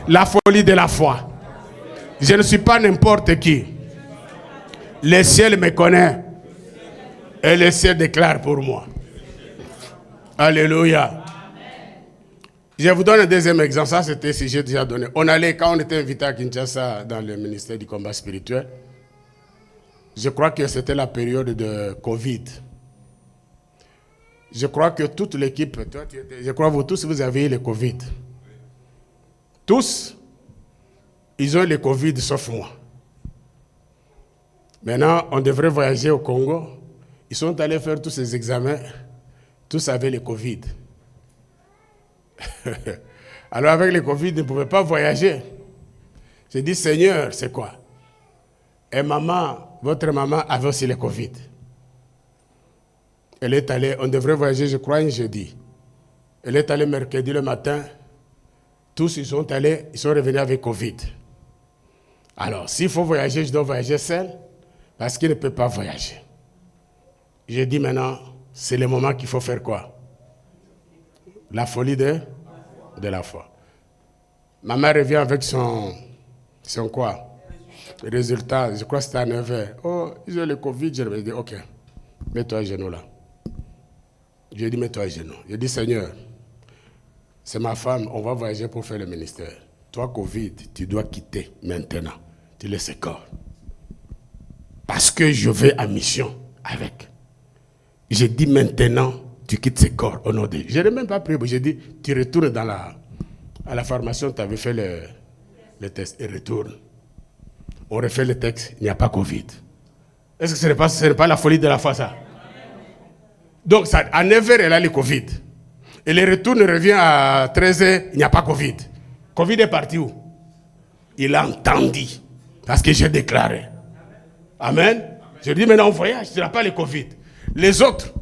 la folie de la foi. Je ne suis pas n'importe qui. Le ciel me connaît. Et le ciel déclare pour moi. Alléluia. Je vous donne un deuxième exemple. Ça, c'était si j'ai déjà donné. On allait, quand on était invité à Kinshasa dans le ministère du combat spirituel, je crois que c'était la période de Covid. Je crois que toute l'équipe, je crois que vous tous, vous avez eu le Covid. Tous, ils ont eu le Covid sauf moi. Maintenant, on devrait voyager au Congo. Ils sont allés faire tous ces examens. Tous avaient le Covid. Alors avec le Covid, ils ne pouvaient pas voyager. J'ai dit, Seigneur, c'est quoi? Et maman, votre maman avait aussi le Covid. Elle est allée, on devrait voyager, je crois, un jeudi. Elle est allée mercredi le matin. Tous, ils sont allés, ils sont revenus avec Covid. Alors, s'il faut voyager, je dois voyager seul, parce qu'il ne peut pas voyager. J'ai dit maintenant, c'est le moment qu'il faut faire quoi? La folie de la foi. Ma mère revient avec son quoi? Résultat, je crois que c'était à 9h. Oh, j'ai le Covid, je lui ai dit, ok, mets-toi à genoux là. Je lui ai dit, mets-toi à genoux. J'ai dit, Seigneur, c'est ma femme, on va voyager pour faire le ministère. Toi, Covid, tu dois quitter maintenant. Tu laisses ce corps. Parce que je vais à mission avec. J'ai dit maintenant, tu quittes ce corps au nom de Dieu. Je n'ai même pas prié. J'ai dit, tu retournes à la pharmacie, tu avais fait le test et retourne. On refait le texte, il n'y a pas Covid. Est-ce que ce n'est pas la folie de la foi, ça? Donc, ça, à 9h, elle a le Covid. Et le retour revient à 13h, il n'y a pas Covid. Covid est parti où? Il a entendu. Parce que j'ai déclaré. Amen. Je dis maintenant, on voyage, tu n'as pas le Covid. Les autres,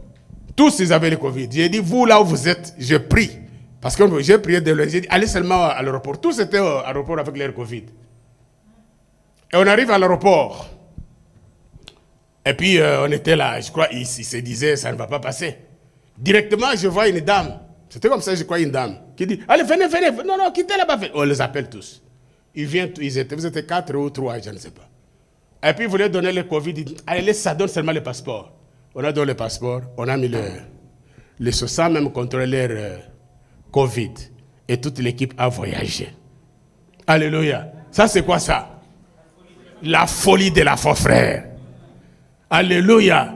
tous, ils avaient le Covid. J'ai dit, vous, là où vous êtes, je prie. Parce que j'ai prié de leur, j'ai dit, allez seulement à l'aéroport. Tous étaient à l'aéroport avec leur Covid. Et on arrive à l'aéroport. Et puis, on était là, je crois, il se disait, ça ne va pas passer. Directement, je vois une dame. C'était comme ça, je crois, une dame. Qui dit, allez, venez. Non, quittez là-bas. On les appelle tous. Vous étiez 4 ou 3, je ne sais pas. Et puis, ils voulaient donner le Covid. Ils disent, allez, ça donne seulement le passeport. On a donné le passeport. On a mis le sans même contrôler Covid. Et toute l'équipe a voyagé. Alléluia. Ça, c'est quoi ça? La folie de la foi, frère. Alléluia.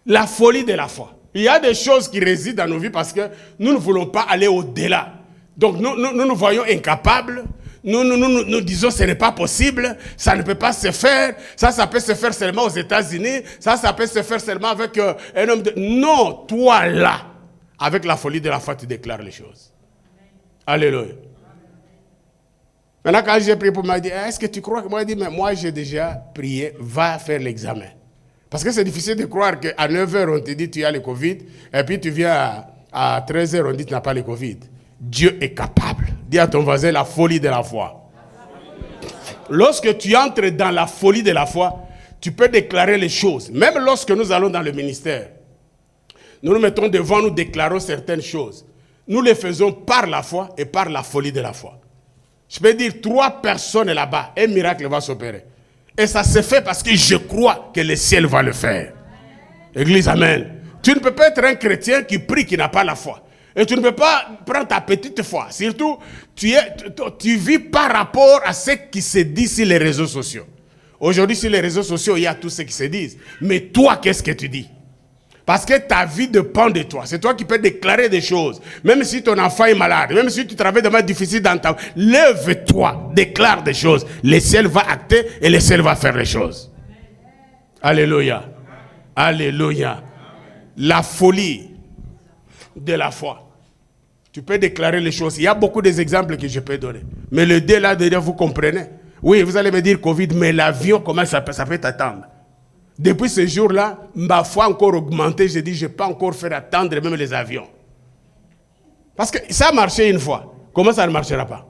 La folie de la foi. Il y a des choses qui résident dans nos vies parce que nous ne voulons pas aller au-delà. Donc, nous voyons incapables. Nous disons que ce n'est pas possible, ça ne peut pas se faire, ça peut se faire seulement aux États-Unis, ça peut se faire seulement avec un homme de... Non, toi là, avec la folie de la foi, tu déclares les choses. Alléluia. Maintenant, quand j'ai prié pour moi, il dit, est-ce que tu crois que moi, il dit, mais moi j'ai déjà prié, va faire l'examen. Parce que c'est difficile de croire qu'à 9h, on te dit tu as le Covid, et puis tu viens à 13h, on dit tu n'as pas le Covid. Dieu est capable. Dis à ton voisin la folie de la foi. Lorsque tu entres dans la folie de la foi, tu peux déclarer les choses. Même lorsque nous allons dans le ministère, nous nous mettons devant, nous déclarons certaines choses. Nous les faisons par la foi et par la folie de la foi. Je peux dire 3 personnes là-bas, un miracle va s'opérer. Et ça se fait parce que je crois que le ciel va le faire. Église, amen. Tu ne peux pas être un chrétien qui prie, qui n'a pas la foi. Et tu ne peux pas prendre ta petite foi. Surtout, tu vis par rapport à ce qui se dit sur les réseaux sociaux. Aujourd'hui, sur les réseaux sociaux, il y a tout ce qui se dit. Mais toi, qu'est-ce que tu dis? Parce que ta vie dépend de toi. C'est toi qui peux déclarer des choses. Même si ton enfant est malade, même si tu travailles de manière difficile dans ta vie, lève-toi, déclare des choses. Le ciel va acter et le ciel va faire les choses. Alléluia. Alléluia. La folie de la foi. Tu peux déclarer les choses. Il y a beaucoup d'exemples que je peux donner. Mais le dé là, déjà, vous comprenez. Oui, vous allez me dire Covid, mais l'avion, comment ça peut t'attendre? Depuis ce jour-là, ma foi a encore augmenté. J'ai dit, je ne peux pas encore faire attendre même les avions. Parce que ça a marché une fois. Comment ça ne marchera pas?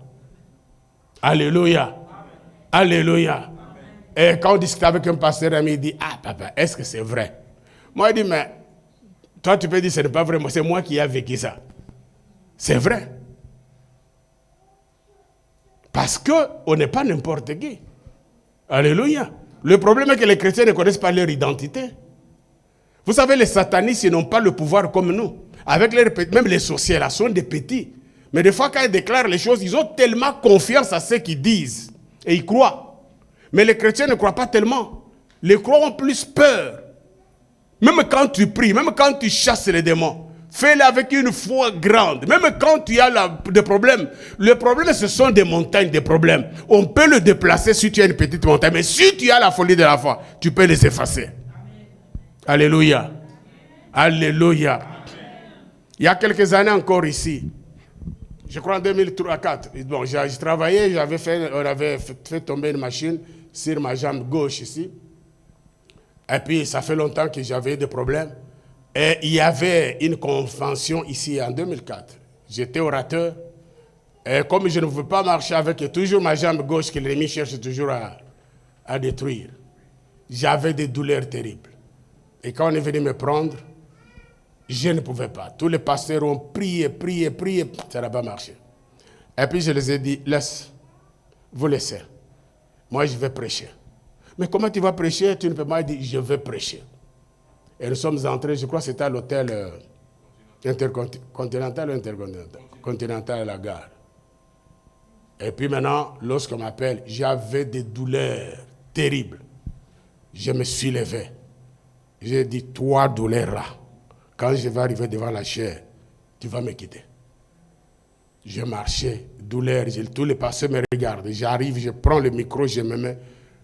Alléluia. Alléluia. Et quand on discutait avec un pasteur ami, il dit, ah papa, est-ce que c'est vrai? Moi, il dit, mais toi, tu peux dire, ce n'est pas vrai. C'est moi qui ai vécu ça. C'est vrai. Parce qu'on n'est pas n'importe qui. Alléluia. Le problème est que les chrétiens ne connaissent pas leur identité. Vous savez, les satanistes, ils n'ont pas le pouvoir comme nous. Avec même les sorciers, là, sont des petits. Mais des fois, quand ils déclarent les choses, ils ont tellement confiance à ce qu'ils disent. Et ils croient. Mais les chrétiens ne croient pas tellement. Les croyants ont plus peur. Même quand tu pries, même quand tu chasses les démons, fais-le avec une foi grande. Même quand tu as des problèmes. Le problème, ce sont des montagnes, des problèmes. On peut le déplacer si tu as une petite montagne. Mais si tu as la folie de la foi, tu peux les effacer. Alléluia. Alléluia. Il y a quelques années encore ici, je crois en 2003-2004, bon, j'ai travaillé, on avait fait tomber une machine sur ma jambe gauche ici. Et puis, ça fait longtemps que j'avais des problèmes. Et il y avait une convention ici en 2004. J'étais orateur. Et comme je ne veux pas marcher avec toujours ma jambe gauche que l'ennemi cherche toujours à détruire, j'avais des douleurs terribles. Et quand on est venu me prendre, je ne pouvais pas. Tous les pasteurs ont prié, ça n'a pas marché. Et puis je les ai dit, vous laissez. Moi, je vais prêcher. Mais comment tu vas prêcher? Tu ne peux pas dire, je vais prêcher. Et nous sommes entrés, je crois que c'était à l'hôtel intercontinental ou intercontinental? Continental à la gare. Et puis maintenant, lorsqu'on m'appelle, j'avais des douleurs terribles. Je me suis levé. J'ai dit, toi, douleur-là, quand je vais arriver devant la chair, tu vas me quitter. Je marchais, douleur, tous les pasteurs me regardent. J'arrive, je prends le micro, je me mets,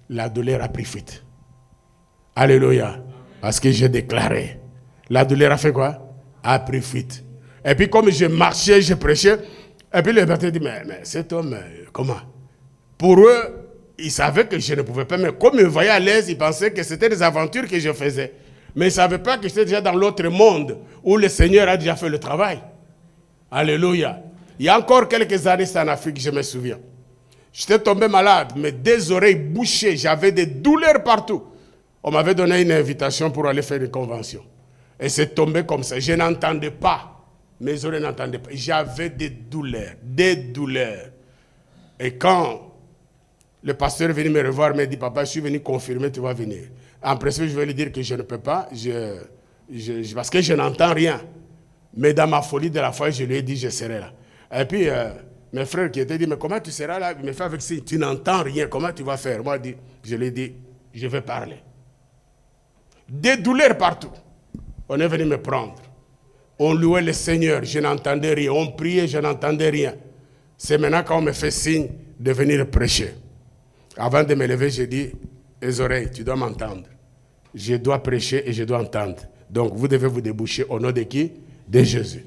la douleur a pris fuite. Alléluia. Parce que j'ai déclaré. La douleur a fait quoi? A pris fuite. Et puis comme je marchais, je prêchais, et puis le pasteur dit, mais cet homme, comment? Pour eux, ils savaient que je ne pouvais pas, mais comme ils me voyaient à l'aise, ils pensaient que c'était des aventures que je faisais. Mais ils ne savaient pas que j'étais déjà dans l'autre monde, où le Seigneur a déjà fait le travail. Alléluia. Il y a encore quelques années, c'est en Afrique, je me souviens. J'étais tombé malade, mes deux oreilles bouchées, j'avais des douleurs partout. On m'avait donné une invitation pour aller faire une convention. Et c'est tombé comme ça. Je n'entendais pas. Mes oreilles n'entendaient pas. J'avais des douleurs, des douleurs. Et quand le pasteur est venu me revoir, il m'a dit, papa, je suis venu confirmer, tu vas venir. En principe, je vais lui dire que je ne peux pas, parce que je n'entends rien. Mais dans ma folie de la foi, je lui ai dit, je serai là. Et puis, mes frères qui étaient dit, mais comment tu seras là? Il me fait avec ça, tu n'entends rien, comment tu vas faire? Moi, je lui ai dit, je vais parler. Des douleurs partout. On est venu me prendre. On louait le Seigneur, je n'entendais rien. On priait, je n'entendais rien. C'est maintenant quand on me fait signe de venir prêcher. Avant de me lever, j'ai dit, les oreilles, tu dois m'entendre. Je dois prêcher et je dois entendre. Donc, vous devez vous déboucher au nom de qui? De Jésus.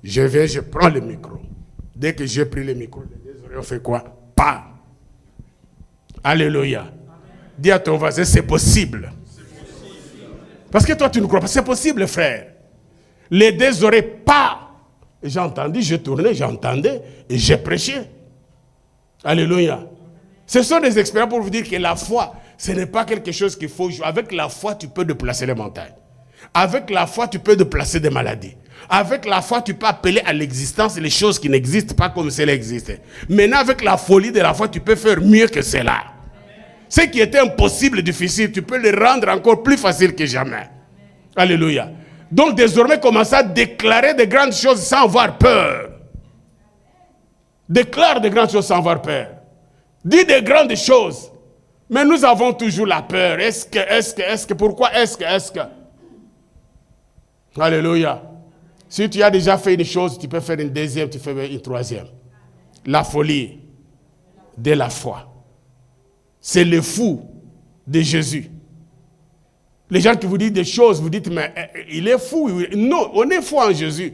Je viens, je prends le micro. Dès que j'ai pris le micro, les oreilles ont fait quoi? Pas. Alléluia. Amen. Dis à ton voisin, c'est possible. Parce que toi, tu ne crois pas. C'est possible, frère. Les deux oreilles, pas. J'ai entendu, j'ai tourné, j'entendais et j'ai prêché. Alléluia. Ce sont des expériences pour vous dire que la foi, ce n'est pas quelque chose qu'il faut jouer. Avec la foi, tu peux déplacer les montagnes. Avec la foi, tu peux déplacer des maladies. Avec la foi, tu peux appeler à l'existence les choses qui n'existent pas comme si elles existaient. Maintenant, avec la folie de la foi, tu peux faire mieux que cela. Ce qui était impossible, difficile, tu peux le rendre encore plus facile que jamais. Alléluia. Donc désormais, commence à déclarer de grandes choses sans avoir peur. Déclare de grandes choses sans avoir peur. Dis de grandes choses. Mais nous avons toujours la peur. Est-ce que, pourquoi est-ce que. Alléluia. Si tu as déjà fait une chose, tu peux faire une deuxième, tu fais une troisième. La folie de la foi. C'est le fou de Jésus. Les gens qui vous disent des choses, vous dites, mais il est fou. Non, on est fou en Jésus.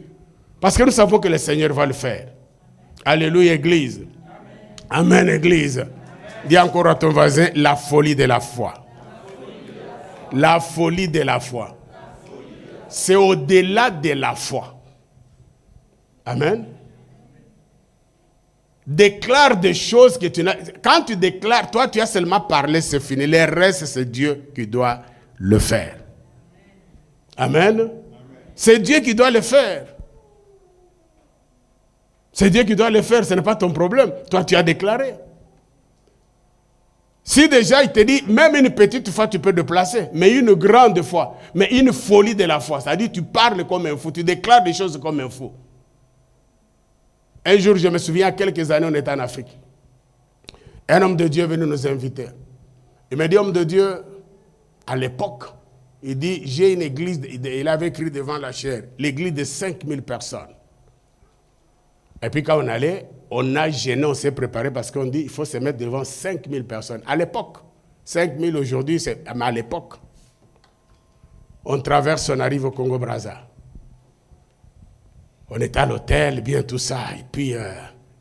Parce que nous savons que le Seigneur va le faire. Alléluia, Église. Amen, Église. Amen. Dis encore à ton voisin, la folie de la foi. La folie de la foi. C'est au-delà de la foi. Amen. Déclare des choses que tu n'as... Quand tu déclares, toi, tu as seulement parlé, c'est fini. Le reste, c'est Dieu qui doit le faire. Amen. Amen. C'est Dieu qui doit le faire. C'est Dieu qui doit le faire, ce n'est pas ton problème. Toi, tu as déclaré. Si déjà, il te dit, même une petite foi, tu peux déplacer, mais une grande foi, mais une folie de la foi. C'est-à-dire, tu parles comme un fou, tu déclares des choses comme un fou. Un jour, je me souviens, il y a quelques années, on était en Afrique. Un homme de Dieu est venu nous inviter. Il m'a dit, homme de Dieu, à l'époque, il dit, j'ai une église, il avait écrit devant la chaire, l'église de 5000 personnes. Et puis quand on allait, on a gêné, on s'est préparé parce qu'on dit, il faut se mettre devant 5000 personnes. À l'époque, 5000 aujourd'hui, mais à l'époque, on traverse, on arrive au Congo-Brazza. On est à l'hôtel, bien tout ça. Et puis,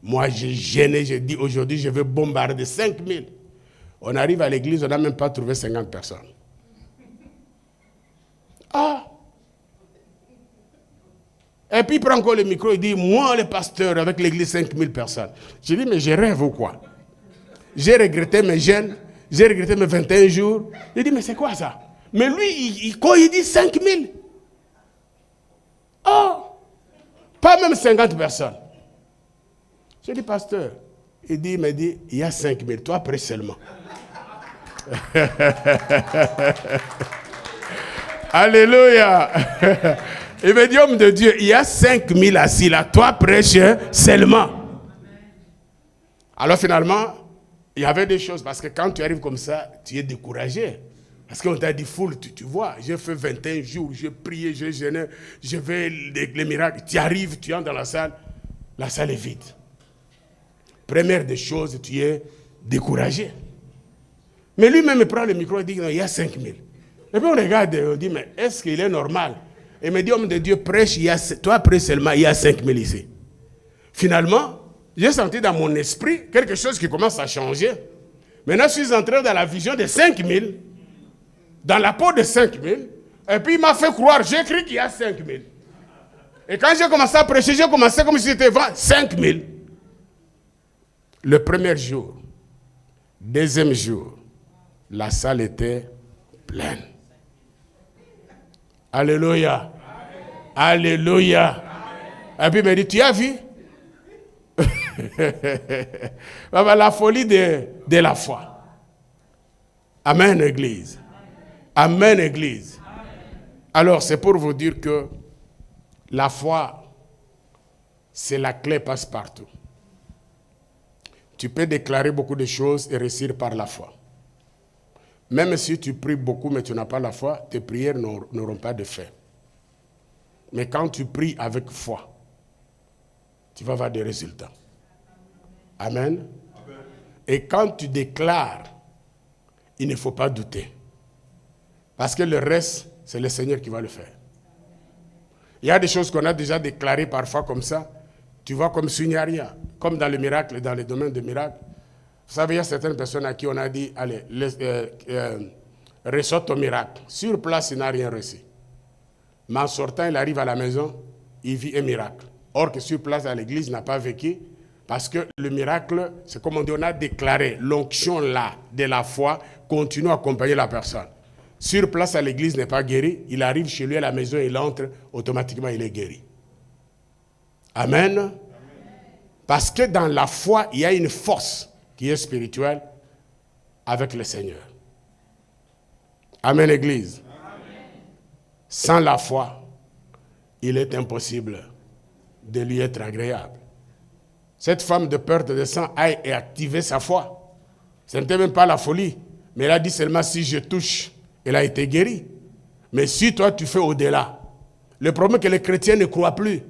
moi, j'ai gêné, j'ai dit, aujourd'hui, je vais bombarder 5000. On arrive à l'église, on n'a même pas trouvé 50 personnes. Ah! Et puis il prend encore le micro, il dit, moi le pasteur avec l'église 5000 personnes. J'ai dit, mais je rêve ou quoi? J'ai regretté mes jeûnes, j'ai regretté mes 21 jours. Il dit, mais c'est quoi ça? Mais lui, quand il dit 5000, oh, pas même 50 personnes. J'ai dit, pasteur, il me dit, il y a 5000, toi après seulement. Alléluia. Il me dit, homme de Dieu, il y a 5000 assis là, toi prêche seulement. Alors finalement, il y avait des choses, parce que quand tu arrives comme ça, tu es découragé. Parce qu'on t'a dit, foule, tu vois, j'ai fait 21 jours, j'ai prié, j'ai jeûné, je vais les miracles. Tu arrives, tu entres dans la salle est vide. Première des choses, tu es découragé. Mais lui-même, il prend le micro et dit, non, il y a 5000. Et puis on regarde, on dit, mais est-ce qu'il est normal? Il me dit, homme de Dieu, prêche, toi prêche seulement, il y a 5000 ici. Finalement, j'ai senti dans mon esprit quelque chose qui commence à changer. Maintenant, je suis entré dans la vision de 5000, dans la peau de 5000, et puis il m'a fait croire, j'ai cru qu'il y a 5000. Et quand j'ai commencé à prêcher, j'ai commencé comme si c'était 5000. Le premier jour, deuxième jour, la salle était pleine. Alléluia. Alléluia. Et puis il me dit, tu as vu? La folie de la foi. Amen, Église. Amen, Église. Alors, c'est pour vous dire que la foi, c'est la clé passe-partout. Tu peux déclarer beaucoup de choses et réussir par la foi. Même si tu pries beaucoup mais tu n'as pas la foi, tes prières n'auront pas de fait. Mais quand tu pries avec foi, tu vas avoir des résultats. Amen. Amen. Et quand tu déclares, il ne faut pas douter. Parce que le reste, c'est le Seigneur qui va le faire. Il y a des choses qu'on a déjà déclarées parfois comme ça. Tu vois comme s'il n'y a rien. Comme dans le miracle, dans le domaine des miracles. Vous savez, il y a certaines personnes à qui on a dit, allez, reçois ton miracle. Sur place, il n'a rien reçu. Mais en sortant, il arrive à la maison, il vit un miracle. Or que sur place, à l'église, il n'a pas vécu. Parce que le miracle, c'est comme on dit, on a déclaré, l'onction là, de la foi, continue à accompagner la personne. Sur place, à l'église, n'est pas guéri. Il arrive chez lui à la maison, il entre, automatiquement, il est guéri. Amen. Amen. Parce que dans la foi, il y a une force qui est spirituelle avec le Seigneur. Amen, Église. Amen. Sans la foi, il est impossible de lui être agréable. Cette femme de perte de sang a activé sa foi. Ce n'était même pas la folie. Mais elle a dit seulement si je touche, elle a été guérie. Mais si toi tu fais au-delà, le problème est que les chrétiens ne croient plus.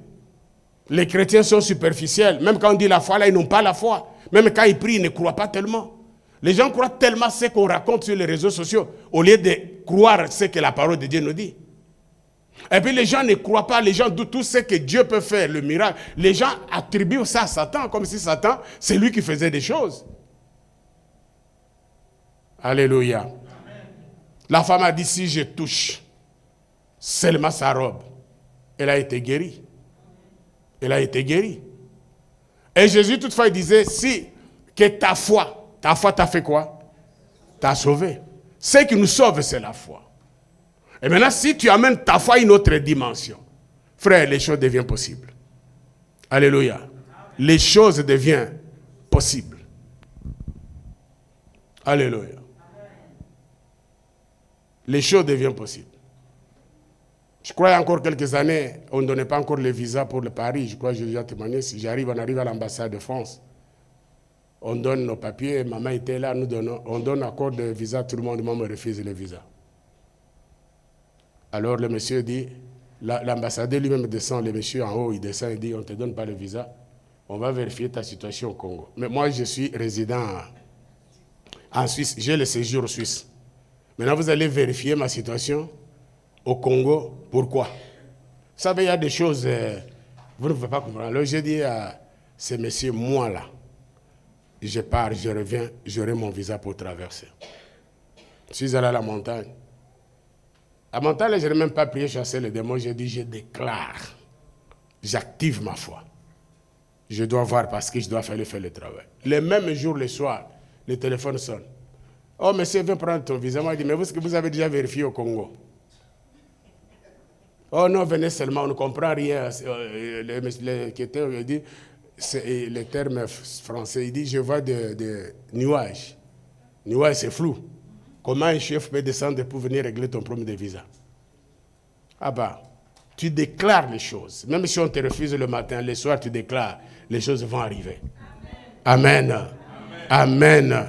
Les chrétiens sont superficiels. Même quand on dit la foi, là, ils n'ont pas la foi. Même quand ils prient, ils ne croient pas tellement. Les gens croient tellement ce qu'on raconte sur les réseaux sociaux, au lieu de croire ce que la parole de Dieu nous dit. Et puis les gens ne croient pas, les gens doutent tout ce que Dieu peut faire, le miracle. Les gens attribuent ça à Satan, comme si Satan, c'est lui qui faisait des choses. Alléluia. Amen. La femme a dit, si je touche seulement sa robe, elle a été guérie. Elle a été guérie. Et Jésus, toutefois, il disait, si que ta foi t'a fait quoi? T'a sauvé. Ce qui nous sauve, c'est la foi. Et maintenant, si tu amènes ta foi à une autre dimension, frère, les choses deviennent possibles. Alléluia. Les choses deviennent possibles. Alléluia. Les choses deviennent possibles. Je crois qu'il y a encore quelques années, on ne donnait pas encore le visa pour le Paris. Je crois que j'ai déjà témoigné. Si on arrive à l'ambassade de France. On donne nos papiers. Maman était là, on donne encore de visa. Tout le monde me refuse le visa. Alors le monsieur dit, l'ambassadeur lui-même descend, le monsieur en haut, il descend, il dit, on ne te donne pas le visa. On va vérifier ta situation au Congo. Mais moi, je suis résident en Suisse. J'ai le séjour suisse. Maintenant, vous allez vérifier ma situation au Congo. Pourquoi? Vous savez, il y a des choses, vous ne pouvez pas comprendre. Alors, j'ai dit à ce monsieur, moi là, je pars, je reviens, j'aurai mon visa pour traverser. Je suis allé à la montagne. À la montagne, je n'ai même pas prié chasser les démons. J'ai dit, je déclare, j'active ma foi. Je dois voir parce que je dois faire le travail. Le même jour, le soir, le téléphone sonne. Oh, monsieur, viens prendre ton visa. Moi, je dis, mais vous avez déjà vérifié au Congo? Oh non, venez seulement, on ne comprend rien. Il dit, c'est le terme français, il dit, je vois des nuages. Nuages, c'est flou. Comment un chef peut descendre pour venir régler ton problème de visa? Ah bah, tu déclares les choses. Même si on te refuse le matin, le soir, tu déclares, les choses vont arriver. Amen. Amen. Amen. Amen,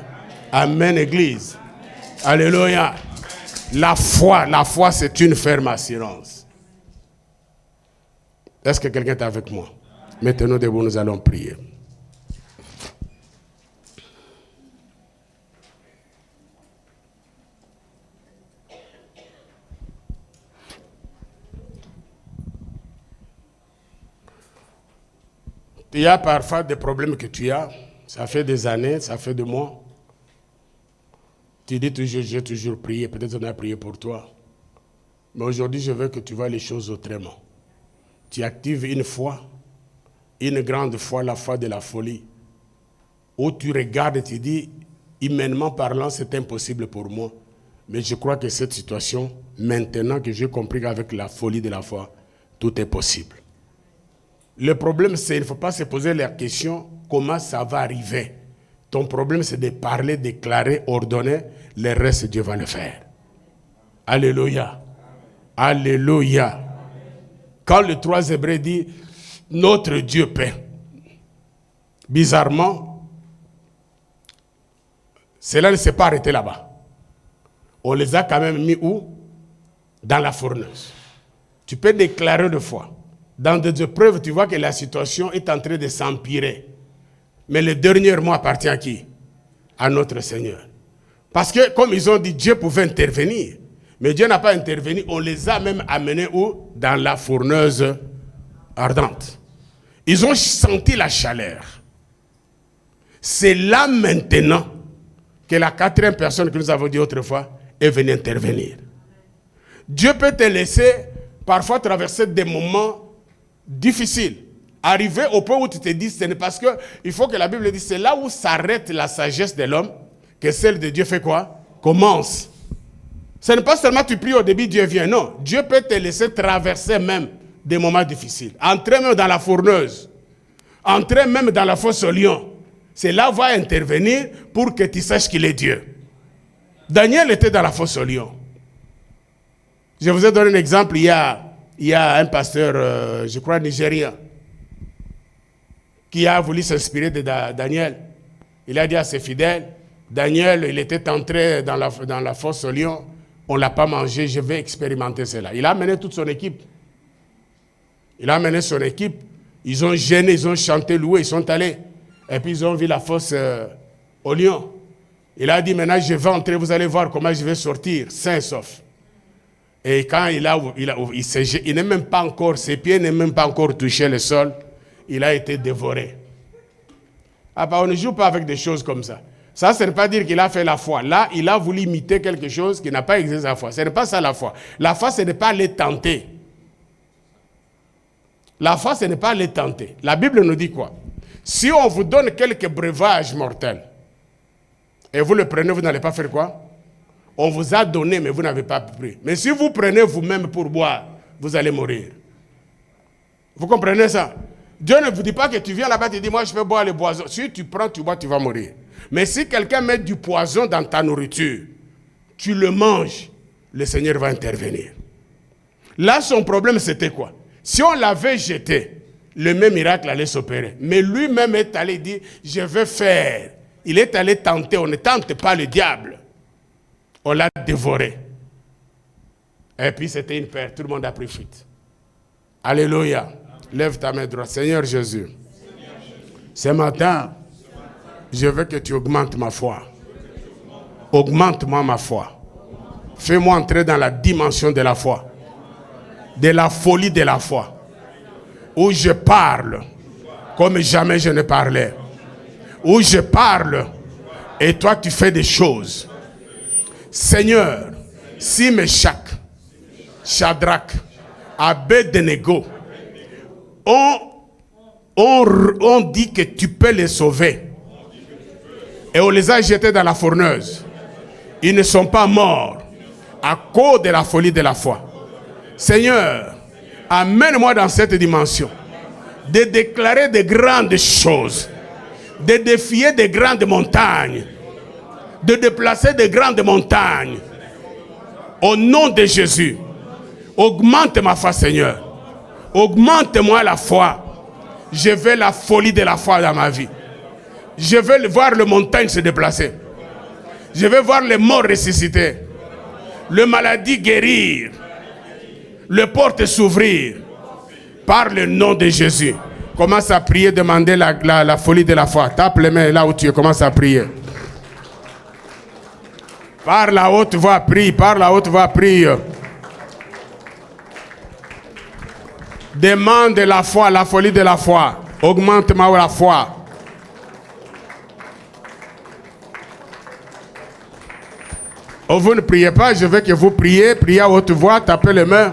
Amen Église. Amen. Alléluia. La foi, c'est une ferme assurance. Est-ce que quelqu'un est avec moi? Mettez-nous debout, nous allons prier. Il y a parfois des problèmes que tu as. Ça fait des années, ça fait des mois. Tu dis toujours, j'ai toujours prié. Peut-être on a prié pour toi. Mais aujourd'hui, je veux que tu vois les choses autrement. Tu actives une foi, une grande foi, la foi de la folie. Où tu regardes et tu dis, humainement parlant, c'est impossible pour moi. Mais je crois que cette situation, maintenant que j'ai compris qu'avec la folie de la foi, tout est possible. Le problème, c'est qu'il ne faut pas se poser la question comment ça va arriver. Ton problème, c'est de parler, déclarer, ordonner. Le reste, Dieu va le faire. Alléluia. Alléluia. Quand le 3 Hébreux dit notre Dieu paie, bizarrement, cela ne s'est pas arrêté là-bas. On les a quand même mis où? Dans la fourneuse. Tu peux déclarer de foi. Dans des épreuves, tu vois que la situation est en train de s'empirer. Mais le dernier mot appartient à qui? À notre Seigneur. Parce que, comme ils ont dit, Dieu pouvait intervenir. Mais Dieu n'a pas intervenu. On les a même amenés où? Dans la fourneuse ardente. Ils ont senti la chaleur. C'est là maintenant que la 4e personne que nous avons dit autrefois est venue intervenir. Dieu peut te laisser parfois traverser des moments difficiles. Arriver au point où tu te dis, ce n'est parce que il faut que la Bible dise, c'est là où s'arrête la sagesse de l'homme que celle de Dieu fait quoi? Commence. Ce n'est pas seulement tu pries au début, Dieu vient. Non, Dieu peut te laisser traverser même des moments difficiles. Entrer même dans la fourneuse. Entrer même dans la fosse au lion. C'est là où va intervenir pour que tu saches qu'il est Dieu. Daniel était dans la fosse au lion. Je vous ai donné un exemple. Il y a un pasteur, je crois, nigérien, qui a voulu s'inspirer de Daniel. Il a dit à ses fidèles, Daniel, il était entré dans la fosse au lion, on ne l'a pas mangé, je vais expérimenter cela. Il a amené toute son équipe. Il a amené son équipe, ils ont gêné, ils ont chanté, loué, ils sont allés. Et puis ils ont vu la fosse au lion. Il a dit, maintenant je vais entrer, vous allez voir comment je vais sortir, sain et sauf. Et quand il n'est même pas encore, ses pieds n'ont même pas encore touché le sol, il a été dévoré. On ne joue pas avec des choses comme ça. Ça, ce n'est pas dire qu'il a fait la foi. Là, il a voulu imiter quelque chose qui n'a pas exercé la foi. Ce n'est pas ça la foi. La foi, ce n'est pas les tenter. La foi, ce n'est pas les tenter. La Bible nous dit quoi? Si on vous donne quelques breuvages mortels, et vous le prenez, vous n'allez pas faire quoi? On vous a donné, mais vous n'avez pas pris. Mais si vous prenez vous-même pour boire, vous allez mourir. Vous comprenez ça? Dieu ne vous dit pas que tu viens là-bas et tu dis, moi je vais boire le poison. Si tu prends, tu bois, tu vas mourir. Mais si quelqu'un met du poison dans ta nourriture, tu le manges, le Seigneur va intervenir. Là, son problème, c'était quoi? Si on l'avait jeté, le même miracle allait s'opérer. Mais lui-même est allé dire, je veux faire. Il est allé tenter, on ne tente pas le diable. On l'a dévoré. Et puis c'était une perte, tout le monde a pris fuite. Alléluia. Lève ta main droite. Seigneur Jésus, ce matin, je veux que tu augmentes ma foi. Augmente-moi ma foi. Fais-moi entrer dans la dimension de la foi. De la folie de la foi. Où je parle comme jamais je ne parlais. Où je parle et toi tu fais des choses. Seigneur, si Meshach, Shadrach, Abednego on dit que tu peux les sauver et on les a jetés dans la fourneuse, ils ne sont pas morts à cause de la folie de la foi. Seigneur, amène-moi dans cette dimension de déclarer de grandes choses, de défier de grandes montagnes, de déplacer de grandes montagnes. Au nom de Jésus, augmente ma foi, Seigneur. Augmente-moi la foi. Je veux la folie de la foi dans ma vie. Je veux voir les montagnes se déplacer. Je veux voir les morts ressusciter. Les maladies guérir. Les portes s'ouvrir. Par le nom de Jésus. Commence à prier, demander la folie de la foi. Tape les mains là où tu es, commence à prier. Par la haute voix, prie. Par la haute voix, prie. Demande la foi, la folie de la foi. Augmente ma foi. Oh, vous ne priez pas, je veux que vous priez. Priez à haute voix, tapez les mains.